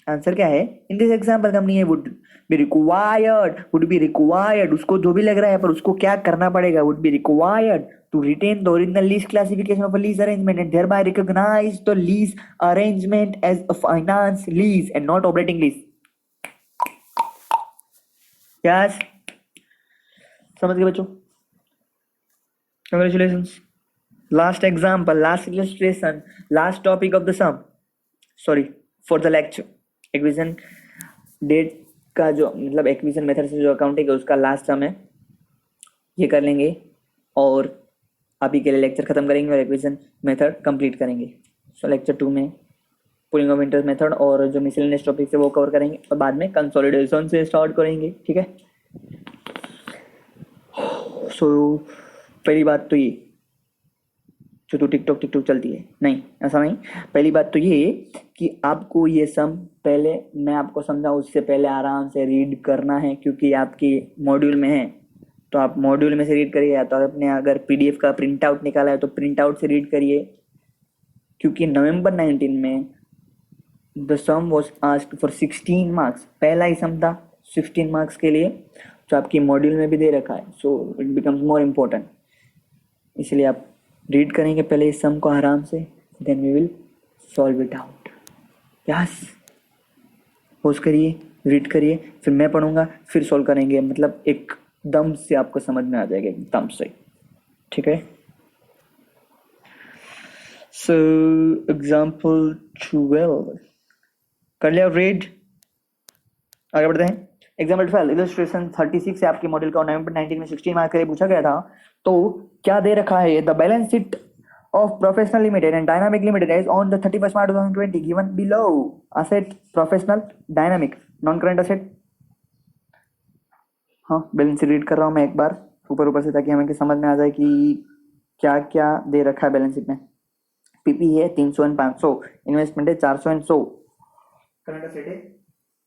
आंसर क्या है, इन दिस एग्जांपल कंपनी है वुड बी रिक्वायर्ड, उसको जो भी लग रहा है पर उसको क्या करना पड़ेगा, would be required to retain the original lease classification of a lease arrangement and thereby recognize the lease arrangement as a finance lease and not operating lease। Yes, समझ गए बच्चों, congratulations. Last example, last illustration, last topic of the sum, sorry for the lecture. Acquisition date का जो मतलब acquisition method से जो accounting है उसका लास्ट सम है, ये कर लेंगे और अभी के लिए लेक्चर खत्म करेंगे और एक्विजिशन मेथड कंप्लीट करेंगे। सो लेक्चर 2 में पुलिंग ऑफ इंटरेस्ट मेथड और जो मिसलेनियस टॉपिक है वो कवर करेंगे और बाद में कंसोलिडेशन से स्टार्ट करेंगे, ठीक है। सो पहली बात तो ये, जो तो टिकटॉक चलती है, नहीं ऐसा नहीं, पहली बात तो ये कि आपको ये सम पहले मैं आपको समझाऊँ उससे पहले आराम से रीड करना है, क्योंकि आपकी मॉड्यूल में है तो आप मॉड्यूल में से रीड करिए, या तो आपने अगर पीडीएफ का प्रिंट आउट निकाला है तो प्रिंट आउट से रीड करिए, क्योंकि नवंबर 19 में the sum was asked for 16 marks, पहला ही सम था 16 मार्क्स के लिए, जो आपकी मॉड्यूल में भी दे रखा है, so it becomes more important. इसलिए आप रीड करेंगे पहले इस सम को आराम से, then we will solve it out. Yes, pause करिए, रीड करिए, फिर मैं पढ़ूंगा, फिर सॉल्व करेंगे, मतलब एकदम से आपको समझ में आ जाएगा, एकदम से, ठीक है। सो एग्जाम्पल 12 कर लिया रीड, आगे बढ़ते हैं। एग्जाम्पल 12 इलस्ट्रेशन 36 से आपके मॉडल का नवंबर 19 में 16 मार्क्स के लिए पूछा गया था। तो क्या दे रखा है, the balance sheet of professional limited and dynamic limited as on the 31st March 2020 given below. Asset professional, dynamic, non current asset. हाँ, बैलेंस शीट रीड कर रहा हूँ मैं एक बार ऊपर से, ताकि हमें समझ में आ जाए कि क्या क्या दे रखा है बैलेंस शीट में। पीपी है 300 एंड 500, इन्वेस्टमेंट है 400 एंड 100, करंट असेट है,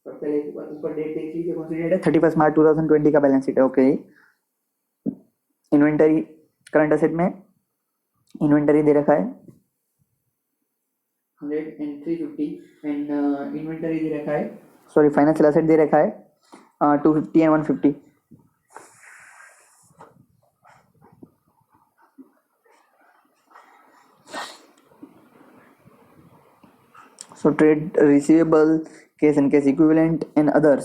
पहले ऊपर डेट देख लीजिए कौन सी डेट है, 31st March 2020 का बैलेंस शीट है, ओके। इन्वेंटरी, करंट असेट में इन्वेंटरी दे रखा है 100 एंड 350 एंड इन्वेंटरी दे रखा है, सॉरी फाइनेंशियल असेट दे रखा है 250 and 150। So trade receivable, cash and cash equivalent and others,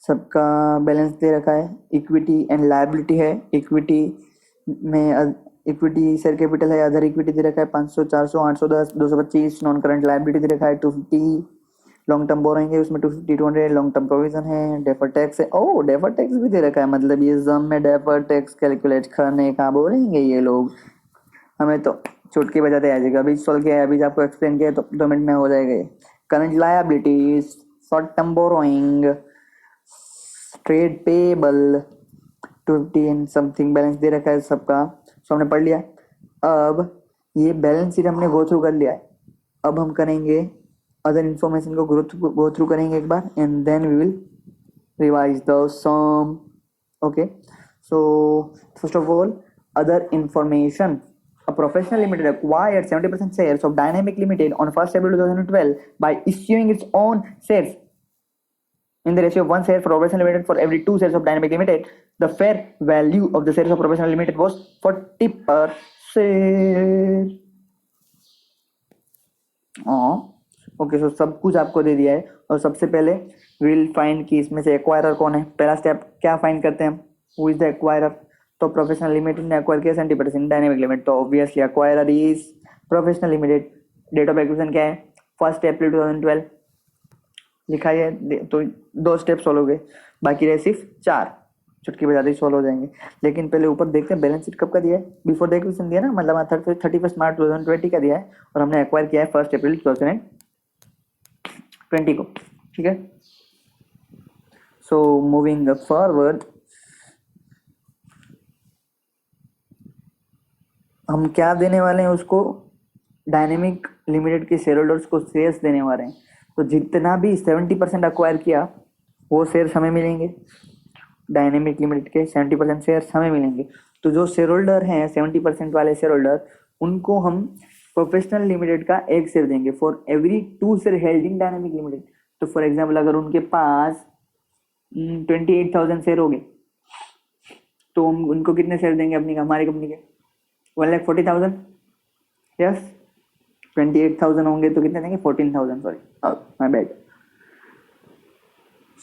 सबका बैलेंस दे रखा है। इक्विटी एंड लायबिलिटी है, इक्विटी में इक्विटी शेयर कैपिटल है, अदर इक्विटी दे रखा है 500, 400, 810, 225, नॉन करंट लायबिलिटी दे रखा है 250, लॉन्ग टर्म बोरोइंग है उसमें 250, 200, लॉन्ग टर्म प्रोविजन है, डेफर टैक्स है, ओह डेफर टैक्स भी दे रखा है, मतलब ये सम में डेफर टैक्स कैलकुलेट करने का बोलेंगे ये लोग, हमें तो चुटकी बजाते आ जाएगा। अभी सॉल्व किया है, अभी आपको एक्सप्लेन किया है तो 2 मिनट में हो जाएगा ये। Current liabilities, short term borrowing, trade payable, 250 and something balance दे रखा है सबका, सो हमने पढ़ लिया। अब ये बैलेंस शीट हमने गो थ्रू कर लिया है, अब हम करेंगे अदर इन्फॉर्मेशन को गो थ्रू करेंगे एक बार, and then we will revise the sum, okay. So first of all other information, a professional limited acquired 70% shares of Dynamic Limited on 1st April 2012 by issuing its own shares in the ratio of 1 share for Professional Limited for every 2 shares of Dynamic Limited. The fair value of the shares of Professional Limited was 40 per share. Okay, सो सब कुछ आपको दे दिया है, और सबसे पहले will find कि इसमें से एक्वायरर कौन है। पहला स्टेप क्या फाइंड करते हैं हम, हु इज द एक्वायरर। तो प्रोफेशनल लिमिटेड ने एक्वायर किया 70%, डायनेमिक लिमिटेड, तो obviously acquirer is professional limited. Date of acquisition क्या है, 1 April 2012 लिखा है, तो 2 स्टेप्स सोल्व हो गए, बाकी रहे सिर्फ 4। चुटकी बजाते ही सॉल्व हो जाएंगे। लेकिन पहले ऊपर देखते हैं बैलेंस शीट कब का दिया है, बिफोर द एक्विजिशन दिया ना, मतलब 31 मार्च 2020 का दिया है और हमने एक्वायर किया है 1 अप्रैल 2020 को, ठीक है। सो मूविंग फॉरवर्ड, हम क्या देने वाले हैं उसको, डायनेमिक लिमिटेड के शेयर होल्डर्स को शेयर्स देने वाले हैं। तो जितना भी 70% अक्वायर किया वो शेयर्स हमें मिलेंगे, डायनेमिक लिमिटेड के 70% शेयर्स हमें मिलेंगे। तो जो शेयर होल्डर हैं 70% वाले शेयर होल्डर, उनको हम प्रोफेशनल लिमिटेड का एक शेयर देंगे for every 2 share held in dynamic limited. तो फॉर एग्जाम्पल अगर उनके पास 28,000 शेयर हो गए तो हम उनको कितने शेयर देंगे अपनी हमारी कंपनी के, 1,40,000। यस, 28,000 होंगे तो कितने देंगे, 14,000, sorry my bad.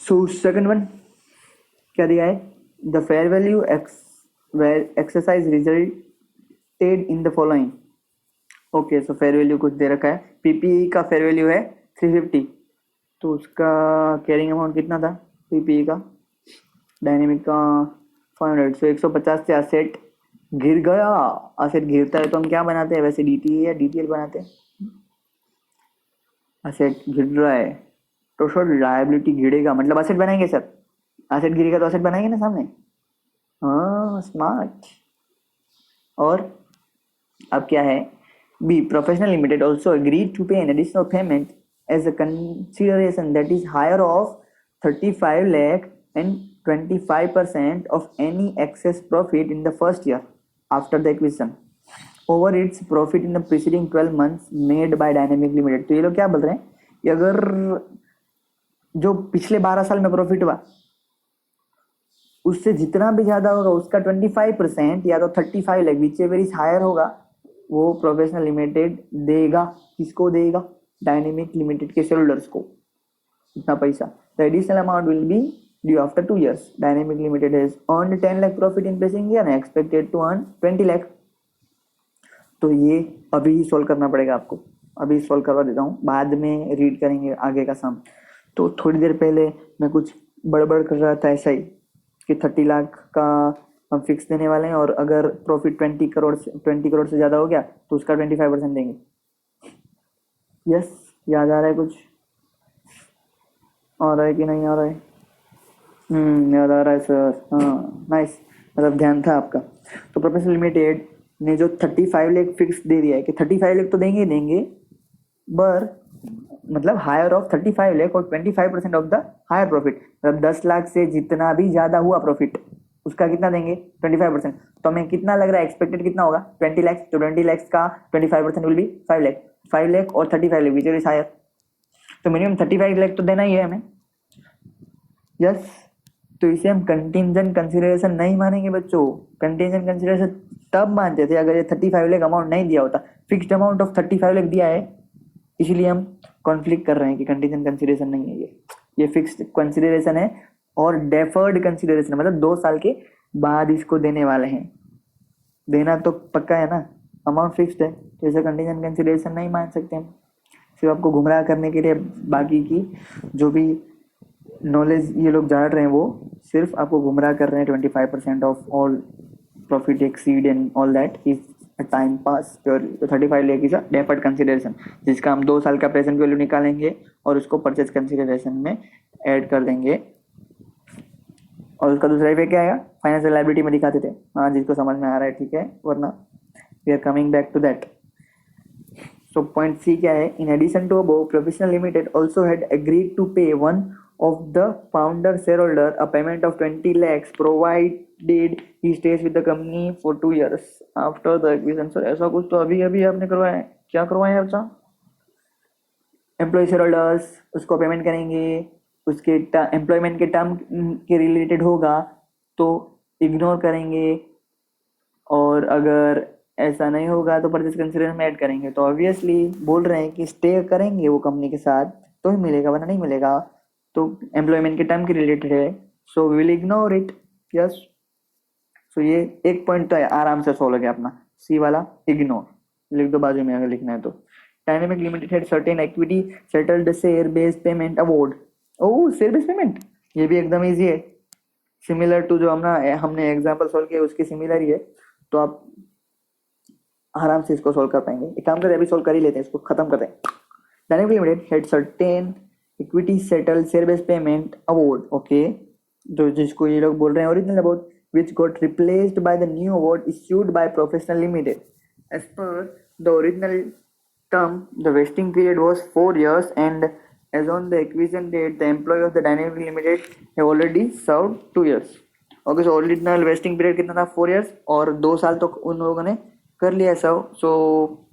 So second one क्या दिया है, the fair value exercise resulted in the following. Okay, so fair value कुछ दे रखा है, पीपीई का फेयर वैल्यू है 350, तो उसका कैरिंग अमाउंट कितना था पीपीई का, डायनेमिक का 500, सो 150 से असेट गिर गया। असेट गिरता है तो हम क्या बनाते हैं, वैसे डीटीए या डीटीएल बनाते हैं। असेट गिर रहा है तो सर लायबिलिटी गिरेगा, मतलब असेट बनाएंगे सर, असेट गिरेगा तो असेट बनाएंगे ना सामने। हाँ स्मार्ट। और अब क्या है, B professional limited also agreed to pay an additional payment as a consideration that is higher of 35 lakh and 25% of any excess profit in the first year after the acquisition over its profit in the preceding 12 months made by Dynamic Limited। तो ये लोग क्या बोल रहे हैं कि अगर जो पिछले 12 साल में प्रॉफिट हुआ उससे जितना भी ज्यादा होगा उसका 25% या तो 35 lakh whichever is higher होगा वो प्रोफेशनल लिमिटेड देगा। किसको देगा, डायनेमिक लिमिटेड के शेयर होल्डर्स को इतना पैसा। The additional amount will be due after 2 years। Dynamic limited has earned 10 lakh profit in previous year and expected to earn 20 lakh. तो ये अभी ही सॉल्व करना पड़ेगा आपको, अभी सॉल्व करवा देता हूँ, बाद में रीड करेंगे आगे का सम। तो थोड़ी देर पहले मैं कुछ बड़बड़ कर रहा था ऐसा ही कि 30 लाख का हम फिक्स देने वाले हैं और अगर प्रॉफिट 20 करोड़ से ज़्यादा हो गया तो उसका 25% देंगे। यस, याद आ रहा है कुछ, आ रहा है कि नहीं आ रहा है, याद आ रहा है सर, हाँ नाइस, मतलब ध्यान था आपका। तो प्रोफेशनल लिमिटेड ने जो 35 लाख फिक्स दे दिया है कि 35 लाख तो देंगे ही देंगे, पर मतलब हायर ऑफ 35 लाख और 25% ऑफ द हायर प्रॉफिट, मतलब 10 लाख से जितना भी ज्यादा हुआ प्रॉफिट उसका कितना देंगे 25%। तो हमें कितना लग रहा है, एक्सपेक्टेड कितना होगा 20 लाख, तो 20 लाख का 25% विल बी 5 लाख, 5 लाख और 35 लाख विच इज हायर, तो मिनिमम 35 लाख तो देना ही है हमें। यस, तो इसे हम कंटिंजेंट कंसिडरेशन नहीं मानेंगे बच्चों। कंटिंजेंट कंसिडरेशन तब मानते थे अगर ये 35 लाख अमाउंट नहीं दिया होता, फिक्स्ड अमाउंट ऑफ 35 लाख दिया है, इसीलिए हम कॉन्फ्लिक्ट कर रहे हैं कि कंटिंजेंट कंसिडरेशन नहीं है, ये फिक्स्ड कंसिडरेशन है और डेफर्ड कंसिडरेशन मतलब 2 साल के बाद इसको देने वाले हैं। देना तो पक्का है ना, अमाउंट फिक्स्ड है, तो इसे कंटिंजेंट कंसिडरेशन नहीं मान सकते हम। सिर्फ आपको गुमराह करने के लिए बाकी की जो भी नॉलेज ये लोग झाड़ रहे हैं वो सिर्फ आपको गुमराह कर रहे हैं। 25% of all profit exceed and all that is a time pass purely. तो 35 lakh is a deferred consideration जिसका हम 2 साल का प्रेजेंट वैल्यू निकालेंगे और उसको परचेज कंसिडरेशन में ऐड कर देंगे। और उसका दूसरा इफेक्ट क्या आएगा, फाइनेंशियल लायबिलिटी में दिखाते थे, हाँ जिसको समझ में आ रहा है ठीक है, वरना we are coming back to that. So point C क्या है, in addition to above professional limited also had agreed to pay one of the founder shareholder a payment of 20 lakhs provided he stays with the company for 2 years after the acquisition। Sir ऐसा कुछ तो अभी अभी आपने करवाया है, क्या करवाया है बच्चा, एम्प्लॉय शेयर होल्डर्स उसको पेमेंट करेंगे, उसके एम्प्लॉयमेंट के टर्म के रिलेटेड होगा तो इग्नोर करेंगे, और अगर ऐसा नहीं होगा तो परचेज कंसिडरेशन में ऐड करेंगे। तो ऑब्वियसली बोल रहे हैं कि स्टे करेंगे वो कंपनी के साथ तो ही मिलेगा, वरना नहीं मिलेगा। तो एम्प्लॉयमेंट के टर्म के रिलेटेड है, so will ignore it. Yes, so ये एक पॉइंट तो है, आराम से सॉल्व हो गया अपना, सी वाला इग्नोर लिख दो बाजू में अगर लिखना है तो। Dynamic limited had certain equity settled share based payment award. Oh share based payment, ये भी एकदम इजी है, सिमिलर टू जो हमने एग्जाम्पल सॉल्व किया उसके सिमिलर ही है, तो आप आराम से इसको सॉल्व कर पाएंगे। एक काम करें, अभी सॉल्व कर ही लेते हैं, इसको खत्म करते हैं। Dynamic limited had certain equity settle share based payment award, okay, जो जिसको ये लोग बोल रहे हैं original award, which got replaced by the new award issued by Professional Limited. As per the original term, the vesting period was 4 years, and as on the acquisition date, the employee of the Dynamic Limited have already served 2 years. Okay, so original vesting period कितना था? 4 years, और 2 साल तो उन लोगों ने कर लिया सर्व। सो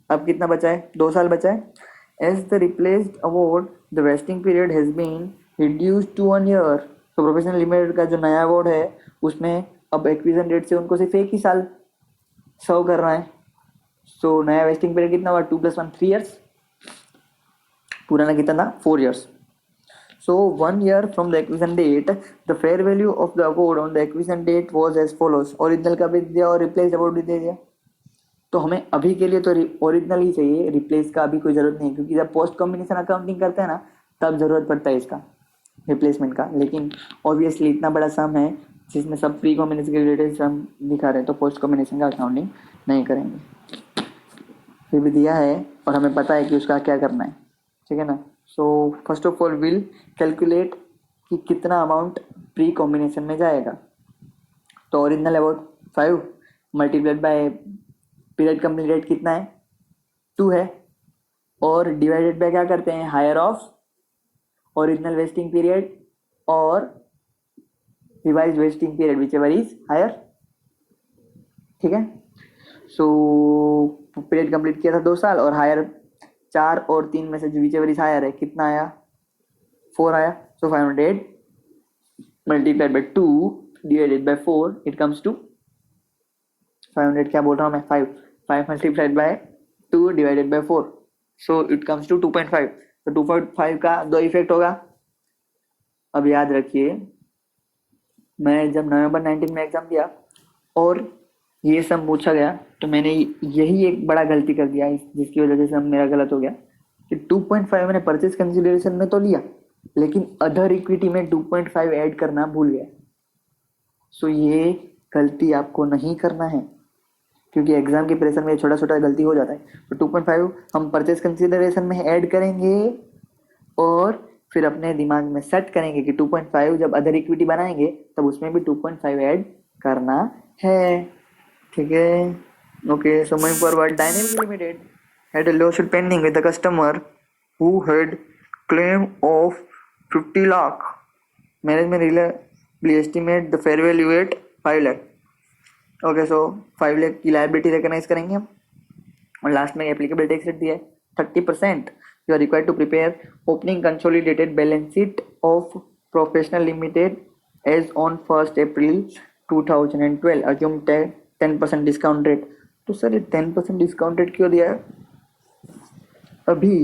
अब कितना बचा है? 2 साल बचा है। As the replaced award, the vesting period has been reduced to 1 year. तो प्रोफेशनल लिमिटेड का जो नया अवार्ड है उसमें अब एक्विजिशन डेट से उनको सिर्फ 1 ही साल सर्व कर रहा है। सो नया वेस्टिंग पीरियड कितना हुआ? 2 + 1 3 ईयर्स, पुराना कितना था? 4 years. So 1 year from the acquisition date, the fair value of the award on the acquisition date was as follows. Original का भी दिया और रिप्लेस अवार्ड भी दे दिया। तो हमें अभी के लिए तो ओरिजिनल ही चाहिए, रिप्लेस का अभी कोई ज़रूरत नहीं, क्योंकि जब पोस्ट कॉम्बिनेशन अकाउंटिंग करते हैं ना तब ज़रूरत पड़ता है इसका, रिप्लेसमेंट का। लेकिन ऑब्वियसली इतना बड़ा सम है जिसमें सब प्री कॉम्बिनेशन के रिलेटेड सम दिखा रहे हैं, तो पोस्ट कॉम्बिनेशन का अकाउंटिंग नहीं करेंगे। फिर भी दिया है और हमें पता है कि उसका क्या करना है, ठीक है ना। सो first of all will calculate कि कितना अमाउंट प्री कॉम्बिनेशन में जाएगा। तो original about 5 multiplied bye period completed कितना है? 2 है, और डिवाइडेड बाय क्या करते हैं? Higher of original vesting period और revise vesting period, whichever is higher, ठीक है। सो पीरियड कंप्लीट किया था 2 साल, और हायर 4 और 3 में से विच एवर इज हायर है, कितना आया? 4 आया। So 500 multiplied by 2 divided by 4, it comes to 500, क्या बोल रहा हूँ मैं? 5 multiplied by 2 divided by 4, so it comes to 2.5। तो 2.5 का 2 इफेक्ट होगा। अब याद रखिए, मैं जब नवंबर 19 में एग्जाम दिया और ये सब पूछा गया तो मैंने यही एक बड़ा गलती कर दिया, जिसकी वजह से सब मेरा गलत हो गया कि 2.5 मैंने परचेज कंसिडरेशन में तो लिया, लेकिन अदर इक्विटी में 2.5 ऐड करना भूल गया। सो ये गलती आपको नहीं करना है, क्योंकि एग्जाम के प्रेशर में छोटा छोटा गलती हो जाता है। तो 2.5 हम परचेज कंसिडरेशन में ऐड करेंगे और फिर अपने दिमाग में सेट करेंगे कि 2.5 जब अदर इक्विटी बनाएंगे तब उसमें भी 2.5 ऐड करना है, ठीक है। Okay, so moving forward, dynamic limited had a lawsuit pending with the customer who had claim of 50 lakh. Management reliably estimate the fair value at 5 lakh. Okay, सो 5 लाख की लायबिलिटी रिकॉग्नाइज करेंगे हम, और लास्ट में applicable tax rate दिया है 30%। You are required to prepare opening consolidated balance sheet of professional limited as on 1 April 2012, assume 10% discount rate. तो sir ये 10% discount rate क्यों दिया है? अभी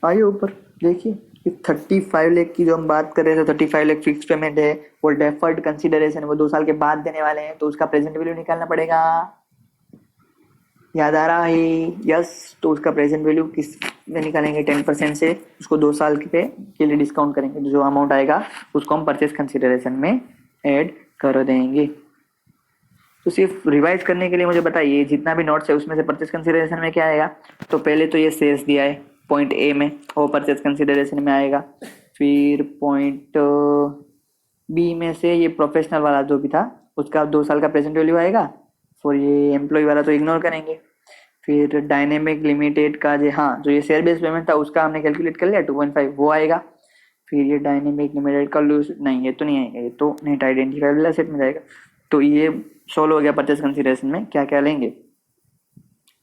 आइए ऊपर देखिए, 35 लाख की जो हम बात कर रहे थे, 35 लाख फिक्स पेमेंट है, वो डेफर्ड कंसिडरेशन है, वो 2 साल के बाद देने वाले हैं, तो उसका प्रेजेंट वैल्यू निकालना पड़ेगा। याद आ रहा है? यस। तो उसका प्रेजेंट वैल्यू किस में निकालेंगे? 10% से उसको 2 साल के लिए डिस्काउंट करेंगे, जो अमाउंट आएगा उसको हम परचेज कंसिडरेशन में ऐड कर देंगे। तो सिर्फ रिवाइज करने के लिए मुझे बताइए, जितना भी नोट्स है उसमें से परचेज कंसिडरेशन में क्या आएगा? तो पहले तो ये सेल्स दिया है पॉइंट ए में, वो परचेज कंसिडरेशन में आएगा। फिर पॉइंट बी में से ये प्रोफेशनल वाला जो भी था उसका 2 साल का प्रेजेंट वैल्यू आएगा, और ये एम्प्लॉय वाला तो इग्नोर करेंगे। फिर डायनेमिक लिमिटेड का जो ये शेयर बेस्ड पेमेंट था उसका हमने कैलकुलेट कर लिया 2.5, वो आएगा। फिर ये डायनेमिक लिमिटेड का लूज नहीं, ये तो नहीं आएगा, ये तो नेट आइडेंटिफाइबल एसेट में जाएगा। तो ये सोल्व हो गया परचेज कंसिडरेशन में क्या क्या लेंगे।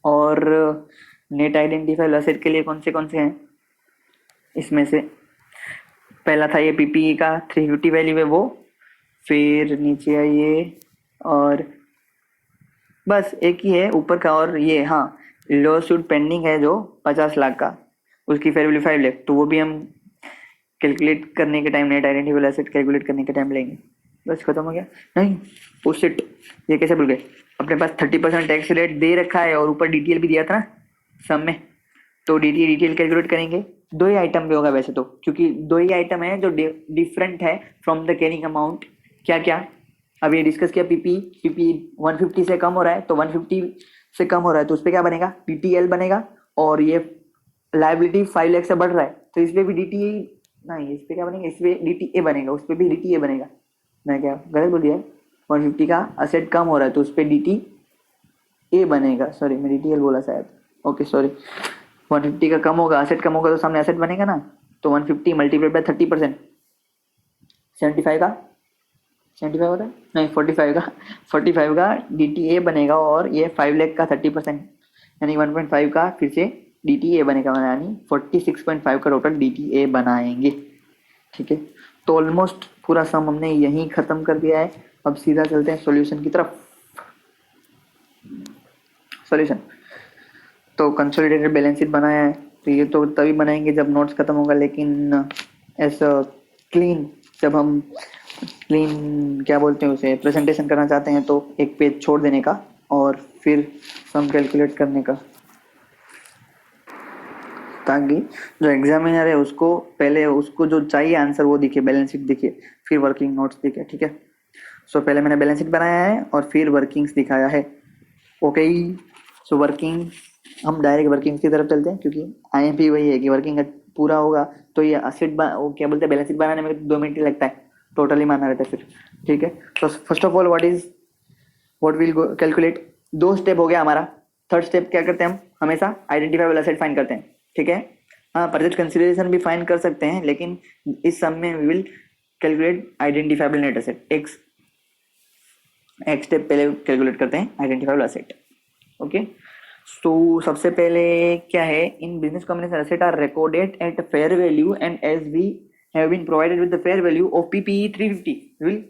और नेट आइडेंटिफाइबल एसेट के लिए कौन से हैं? इसमें से पहला था ये पीपीई का 350 वैल्यू है वो, फिर नीचे आइए और बस एक ही है ऊपर का, और ये लॉ सूट पेंडिंग है जो 50 लाख का, उसकी फेयर वैल्यू 5 लाख, तो वो भी हम कैलकुलेट करने के time net identifiable asset calculate करने के टाइम लेंगे। बस खत्म हो गया। नहीं पोस्टेड, ये कैसे भूल गए? अपने पास 30% टैक्स रेट दे रखा है और ऊपर डीटीएल भी दिया था ना सम में, तो डीटीएल कैलकुलेट करेंगे। 2 ही आइटम भी होगा वैसे तो, क्योंकि 2 ही आइटम है जो डिफरेंट है फ्रॉम द कैरिंग अमाउंट। क्या क्या? अब ये डिस्कस किया पीपी 150 से कम हो रहा है, तो 150 से कम हो रहा है तो उस पर क्या बनेगा, डीटीएल बनेगा। और ये लाइबिलिटी 5 लाख से बढ़ रहा है तो इस पे भी डीटीए नहीं, इस पे क्या बनेगा, इस पे डीटीए बनेगा, उस पे भी डीटीए बनेगा। मैं क्या गलत बोल दिया, 150 का असेट कम हो रहा है तो उस पे डीटीए बनेगा, सॉरी मैं डीटीएल बोला शायद, ओके सॉरी। 150 का कम होगा, असेट कम होगा तो सामने असेट बनेगा ना, तो 150 मल्टीप्लाइड बाय 30%, 75 का 75 होता है नहीं 45 का डीटीए बनेगा, और ये 5 लाख का 30% यानी 1.5 का फिर से डीटीए बनेगा, यानी 46.5 का टोटल डीटीए बनाएंगे। ठीक है, तो ऑलमोस्ट पूरा सम हमने यहीं खत्म कर दिया है। अब सीधा चलते हैं सॉल्यूशन की तरफ। सॉल्यूशन तो कंसोलिडेटेड बैलेंस शीट बनाया है, तो ये तो तभी बनाएंगे जब नोट्स खत्म होगा, लेकिन ऐसा क्लीन, जब हम क्लीन क्या बोलते हैं उसे, प्रेजेंटेशन करना चाहते हैं तो एक पेज छोड़ देने का और फिर सम कैलकुलेट करने का, ताकि जो एग्जामिनर है उसको पहले उसको जो चाहिए आंसर वो दिखे, बैलेंस शीट दिखे, फिर वर्किंग नोट्स दिखे। ठीक है, सो पहले मैंने बैलेंस शीट बनाया है और फिर वर्किंग्स दिखाया है। ओके, सो वर्किंग, हम डायरेक्ट वर्किंग्स की तरफ चलते हैं क्योंकि आईएमपी वही है कि वर्किंग पूरा होगा तो ये असेट वो क्या बोलते हैं, बैलेंस शीट बनाने में 2 मिनट ही लगता है, टोटली माना रहता है फिर। ठीक है, तो first of all what will calculate, 2 step हो गया हमारा। थर्ड स्टेप क्या करते हैं, हम हमेशा आइडेंटिफाइबल एसेट फाइंड करते हैं। ठीक है, हाँ परचेज कंसिडरेशन भी फाइंड कर सकते हैं, लेकिन इस सम में we will calculate identifiable net asset. एक स्टेप पहले कैलकुलेट करते हैं आइडेंटिफाइबल एसेट। ओके, तो सबसे पहले क्या है, in business combination asset are recorded at fair value and as we have been provided with the fair value of PPE 350 will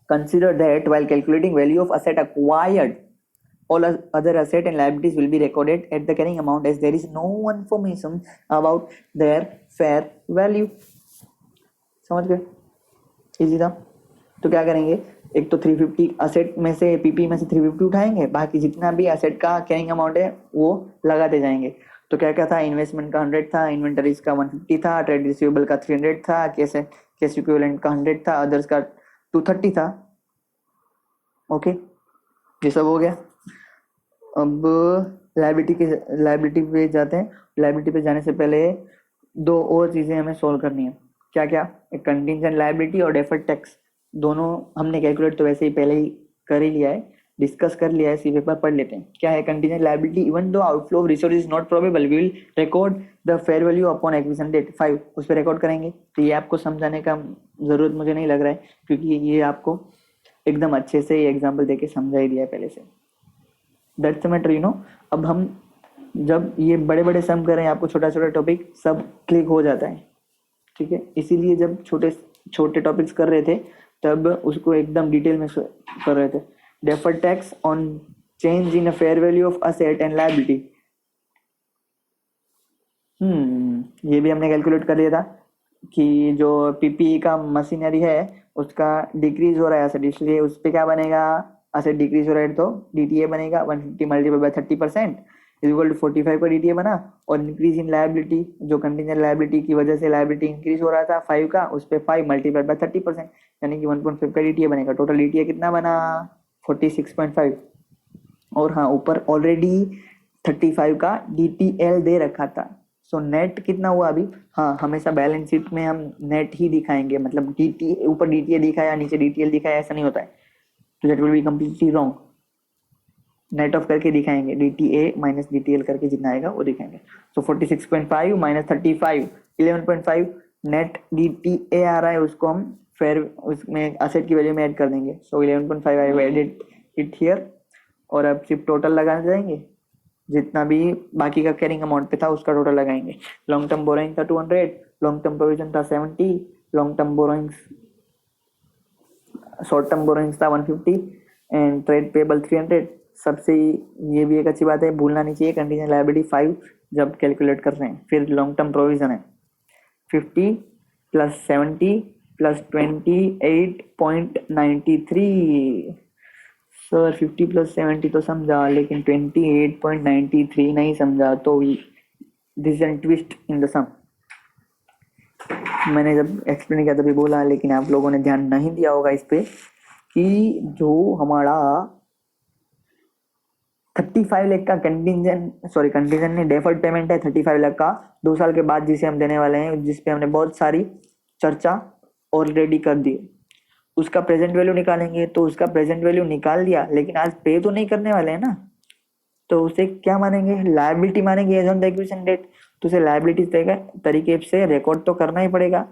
consider that while calculating value of asset acquired, all other asset and liabilities will be recorded at the carrying amount as there is no information about their fair value। समझ गए, easy था। तो क्या करेंगे, एक तो 350 asset में से, पीपी में से 350 उठाएंगे, बाकी जितना भी असेट का कैरिंग अमाउंट है वो लगाते जाएंगे। तो क्या क्या था, इन्वेस्टमेंट का 100 था, इन्वेंटरीज का 150 था, ट्रेड रिसीवेबल का 300 था, कैश इक्विवेलेंट का 100 था, अदर्स का 230 था। ओके, ये सब हो गया। अब लाइबिलिटी पे जाते हैं। लाइबिलिटी पे जाने से पहले 2 और चीज़ें हमें सोल्व करनी है। क्या क्या, एक कंटिंजेंट लाइबिलिटी और डेफर्ड टैक्स, दोनों हमने कैलकुलेट तो वैसे ही पहले ही कर ही लिया है, डिस्कस कर लिया है, सी पेपर पढ़ लेते हैं। क्या है contingent liability, even though outflow of resource is not probable we will record the fair value upon acquisition date 5, उस पर रिकॉर्ड करेंगे। तो ये आपको समझाने का जरूरत मुझे नहीं लग रहा है, क्योंकि ये आपको एकदम अच्छे से एग्जाम्पल देके समझा ही दिया है पहले से। That's the matter, you know. अब हम जब ये बड़े बड़े सम कर रहे हैं, आपको छोटा छोटा टॉपिक सब क्लिक हो जाता है। ठीक है, इसीलिए जब छोटे छोटे टॉपिक्स कर रहे थे तब उसको एकदम डिटेल में कर रहे थे। Deferred tax on change in a fair value of asset and liability, ये भी हमने कैलकुलेट कर लिया था कि जो पीपीई का मशीनरी है उसका डिक्रीज हो रहा है असेट, इसलिए उस पर क्या बनेगा, असेट डिक्रीज हो रहा है तो डीटीए बनेगा 150 multiply by 30% is equal to 45 का डीटीए बना। और इंक्रीज इन लायबिलिटी, जो कंटिजेंट लायबिलिटी की वजह से लायबिलिटी इंक्रीज हो रहा था 5 का, उस पर 5 मल्टीप्लाई बाय 30% यानी कि 1.5 का डीटीए बनेगा। टोटल डीटीए कितना बना, 46.5। और हाँ, ऊपर ऑलरेडी 35 का डीटीएल दे रखा था। सो नेट कितना हुआ अभी, हाँ हमेशा बैलेंस शीट में हम नेट ही दिखाएंगे, मतलब डीटी ऊपर डीटीए दिखाया नीचे डीटीएल दिखाया ऐसा नहीं होता है, तो that will be completely wrong. Net of करके दिखाएंगे, डीटीए माइनस डीटीएल करके जितना आएगा वो दिखाएंगे। सो 46.5 माइनस 35 11.5 नेट डीटीए आ रहा है, उसको हम फेयर उसमें असेट की वैल्यू में ऐड कर देंगे। So 11.5 I have added it here. और अब सिर्फ टोटल लगाने जाएंगे, जितना भी बाकी का कैरिंग अमाउंट पे था उसका टोटल लगाएंगे। लॉन्ग टर्म बोरोइंग था 200, लॉन्ग टर्म प्रोविजन था 70, long term borrowings short term borrowings था 150 एंड ट्रेड पेबल 300। सबसे ये भी एक अच्छी बात है, भूलना नहीं चाहिए, कंटीजेंट लायबिलिटी 5 जब कैलकुलेट कर रहे हैं। फिर लॉन्ग टर्म प्रोविजन है 50 प्लस 70 प्लस 28.93। सर 50 प्लस 70 तो समझा, लेकिन 28.93 नहीं समझा, तो this an twist in the sum. मैंने जब एक्सप्लेन किया तभी बोला, लेकिन आप लोगों ने ध्यान नहीं दिया होगा इस पे, कि जो हमारा 35 लाख का कंटीजेंट नहीं, डेफर्ड पेमेंट है 35 लाख का 2 साल के बाद, जिसे हम देने वाले हैं, जिसपे हमने बहुत सारी चर्चा ऑलरेडी कर दी। उसका प्रेजेंट वैल्यू निकालेंगे, तो उसका प्रेजेंट वैल्यू निकाल दिया, लेकिन आज पे तो नहीं करने वाले हैं ना, तो उसे क्या मानेंगे, लायबिलिटी मानेंगे as on the acquisition date. तो उसे लायबिलिटी तरीके से रिकॉर्ड तो करना ही पड़ेगा।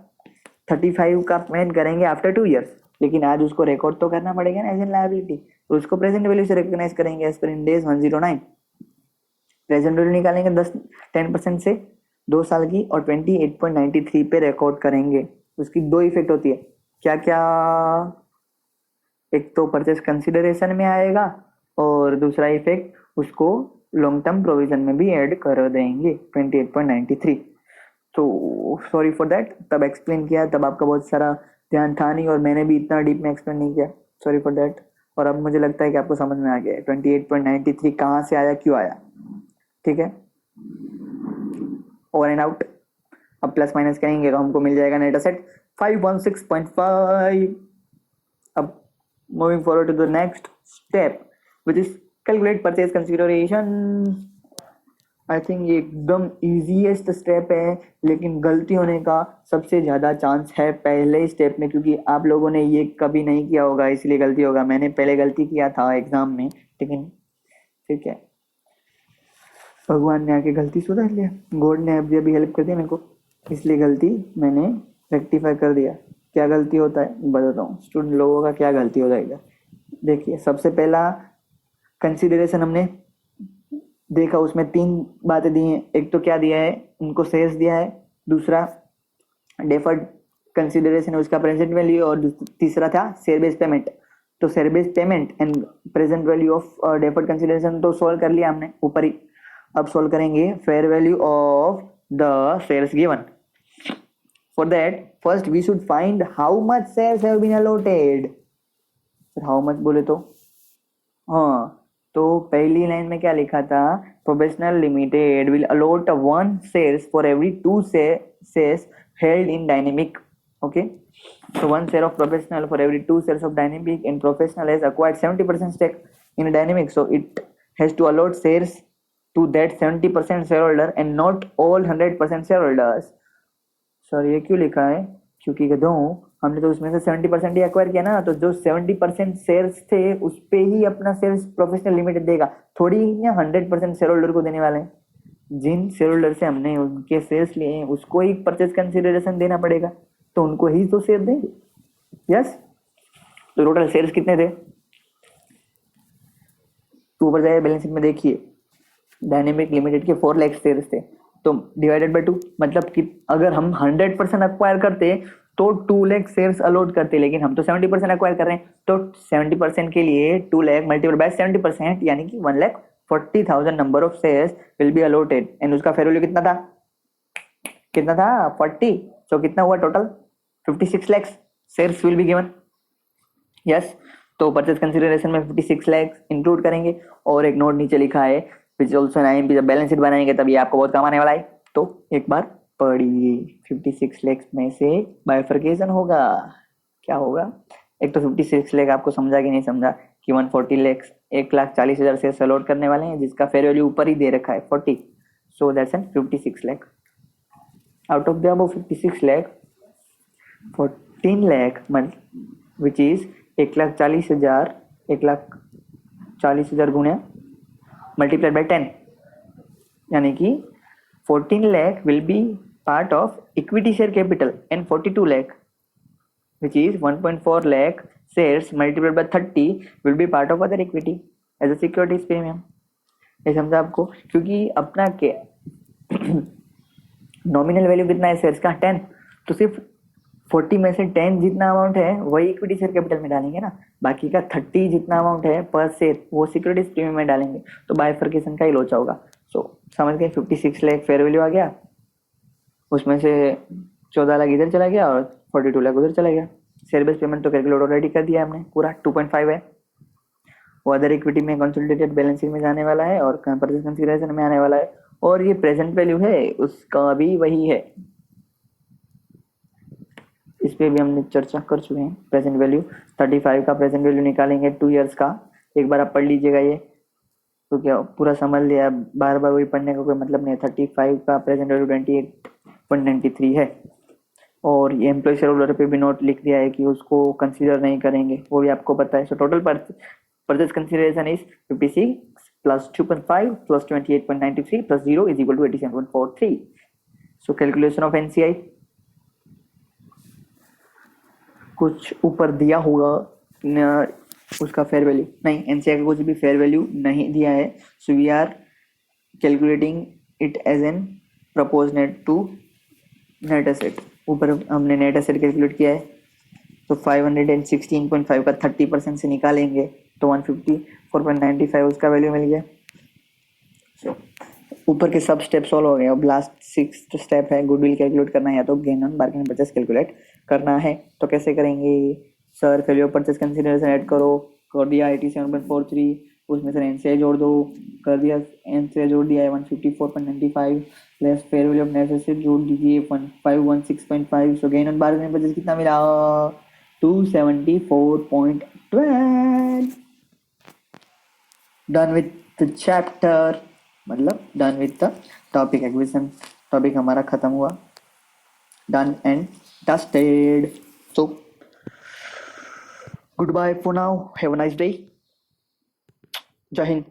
35 का पेमेंट करेंगे आफ्टर 2 ईयर्स, लेकिन आज उसको रिकॉर्ड तो करना पड़ेगा ना एज एन लायबिलिटी, तो उसको प्रेजेंट वैल्यू से रिकॉग्नाइज करेंगे एज पर इन डेज 109। प्रेजेंट वैल्यू निकालेंगे 10% से 2 साल की, और 28.93 पे रिकॉर्ड करेंगे। उसकी दो इफेक्ट होती है, क्या क्या, एक तो परचेस कंसिडरेशन में आएगा, और दूसरा इफेक्ट उसको लॉन्ग टर्म प्रोविजन में भी ऐड कर देंगे 28.93। तो सॉरी फॉर दैट, तब एक्सप्लेन किया, तब आपका बहुत सारा ध्यान था नहीं, और मैंने भी इतना डीप में एक्सप्लेन नहीं किया, सॉरी फॉर दैट। और अब मुझे लगता है कि आपको समझ में आ गया है 28.93 कहाँ से आया, क्यों आया। ठीक है, ओवर एंड आउट। अब प्लस माइनस करेंगे तो हमको मिल जाएगा नेट एसेट 516.5। अब moving forward to the next step which is calculate purchase consideration. I think ये एकदम इजीएस्ट स्टेप है, लेकिन गलती होने का सबसे ज़्यादा चांस है पहले स्टेप में, क्योंकि आप लोगों ने ये कभी नहीं किया होगा, इसलिए गलती होगा। मैंने पहले गलती किया था एग्जाम में, लेकिन ठीक है, भगवान ने आके गलती सुधार लिया, गॉड ने अभी हेल्प कर दिया मेरे को, इसलिए गलती मैंने रेक्टिफाई कर दिया। क्या गलती होता है बताता हूँ, स्टूडेंट लोगों का क्या गलती होता है इधर। देखिए, सबसे पहला कंसिडरेशन हमने देखा, उसमें 3 बातें दी हैं। एक तो क्या दिया है, उनको शेयर्स दिया है, दूसरा डेफर्ड कंसिडरेशन है उसका प्रेजेंट वैल्यू, और तीसरा था शेयर बेस्ड पेमेंट। तो share based payment and present value of deferred consideration तो सॉल्व कर लिया हमने ऊपर ही। अब सॉल्व करेंगे fair value of the shares given. For that first we should find how much shares have been allotted. How much बोले तो, हाँ, तो पहली लाइन में क्या लिखा था, professional limited will allot 1 shares for every 2 shares held in dynamic. Okay, so 1 share of professional for every 2 shares of dynamic, and professional has acquired 70% stake in dynamic, so it has to allot shares to that 70% shareholder and not all 100% shareholders. Sir ये क्यों लिखा है, क्योंकि गधों, हमने तो उसमें से 70% ही एक्वायर किया ना, तो जो 70% शेयर्स थे उस पे ही अपना शेयर्स प्रोफेशनल लिमिटेड देगा, थोड़ी या 100% शेयर होल्डर को देने वाले हैं। जिन शेयर होल्डर से हमने उनके शेयर्स लिए हैं उसको ही परचेज कंसिडरेशन देना पड़ेगा, तो उनको ही तो शेयर देंगे। यस, तो टोटल शेयर्स कितने थे, तो ऊपर जाइए बैलेंस शीट में देखिए, डायनेमिक लिमिटेड के 4 लाख शेयर्स थे, तो डिवाइडेड बाय 2, मतलब कि अगर हम 100% एक्वायर करते तो 2 लाख शेयर्स अलॉट करते, लेकिन हम तो 70% एक्वायर कर रहे हैं, तो 70% के लिए 2 लाख मल्टीप्लाई बाय 70%, यानी कि 1,40,000 number of shares will be allotted. And उसका फेयर वैल्यू कितना था, 40, तो कितना हुआ total, 56 lakh shares will be given. Yes, तो परचेज कंसिडरेशन में 56 लाख इंक्लूड करेंगे, और एक नोट नीचे लिखा है विच ऑल्सो नाइन, जब बैलेंस शीट बनाएंगे तब ये आपको बहुत काम आने वाला है, तो एक बार पढ़िए। 56 लाख में से बाइफर्केशन होगा, क्या होगा, एक तो 56 लाख आपको समझा कि नहीं समझा, कि 140 लाख 1,40,000 शेयर्स अलॉट करने वाले हैं, जिसका फेयर वैल्यू ऊपर ही दे रखा है 40, सो that's N 56 lakh. Out of the above 56 lakh 14 lakh which is 1,40,000, 1,40,000 गुणे मल्टीप्लाइड बाय 10, यानी कि 14 lakh will be part of equity share capital, and 42 lakh which is 1.4 lakh shares multiplied by 30 will be part of other equity as a securities premium। ये समझा आपको, क्योंकि अपना के nominal value कितना है शेयर्स का 10, तो सिर्फ 40 में से 10 जितना अमाउंट है वही इक्विटी शेयर कैपिटल में डालेंगे ना, बाकी का 30 जितना अमाउंट है पर शेयर वो सिक्योरिटीज प्रीमियम में डालेंगे, तो बाइफर्केशन का ही लोचा होगा। सो समझ गए, 56 लाख फेयर वैल्यू आ गया, उसमें से 14 लाख इधर चला गया और 42 लाख उधर चला गया। शेयर बेस्ड पेमेंट तो कैलकुलेट ऑलरेडी कर दिया हमने, पूरा 2.5 है, वो अदर इक्विटी में कंसोलिडेटेड बैलेंस शीट में जाने वाला है और परचेज कंसीडरेशन में आने वाला है, और ये प्रेजेंट वैल्यू है उसका भी वही है, इस पे भी हमने चर्चा कर चुके हैं। प्रेजेंट वैल्यू 35 का प्रेजेंट वैल्यू निकालेंगे 2 इयर्स का, एक बार आप पढ़ लीजिएगा ये, तो क्या पूरा समझ लिया, बार बार वही पढ़ने का कोई मतलब नहीं है। 35 का प्रेजेंट वैल्यू 28.93 है। और ये एम्प्लॉय शेयर होल्डर पे भी नोट लिख दिया है कि उसको कंसीडर नहीं करेंगे, वो भी आपको पता है। So total purchase consideration is 56 plus 2.5 plus 28.93 plus 0 is equal to 87.43। So calculation of NCI कुछ ऊपर दिया होगा उसका फेयर वैल्यू नहीं, एनसीआई का कुछ भी फेयर वैल्यू नहीं दिया है। So we are calculating it as an proportionate to net asset. ऊपर हमने नेट एसेट कैलकुलेट किया है, तो 516.5 का 30% से निकालेंगे तो 154.95 उसका वैल्यू मिल गया। So, ऊपर के सब स्टेप सॉल्व हो गए। अब लास्ट 6th स्टेप है गुडविल कैलकुलेट करना है या तो gain on bargaining purchase calculate करना है। तो कैसे करेंगे sir? Value of purchase consideration add करो, कर दिया 87.43, उसमें से एनसीआई जोड़ दो, कर दिया एनसीआई जोड़ दिया है 154.95 plus fair value of net asset जोड़ दीजिए 1516.5। So gain on bargaining purchase कितना मिला? 274.12। डन विथ द चैप्टर, मतलब done with the topic. Acquisition topic हमारा खत्म हुआ, done and dusted. So goodbye for now, have a nice day, जय हिंद।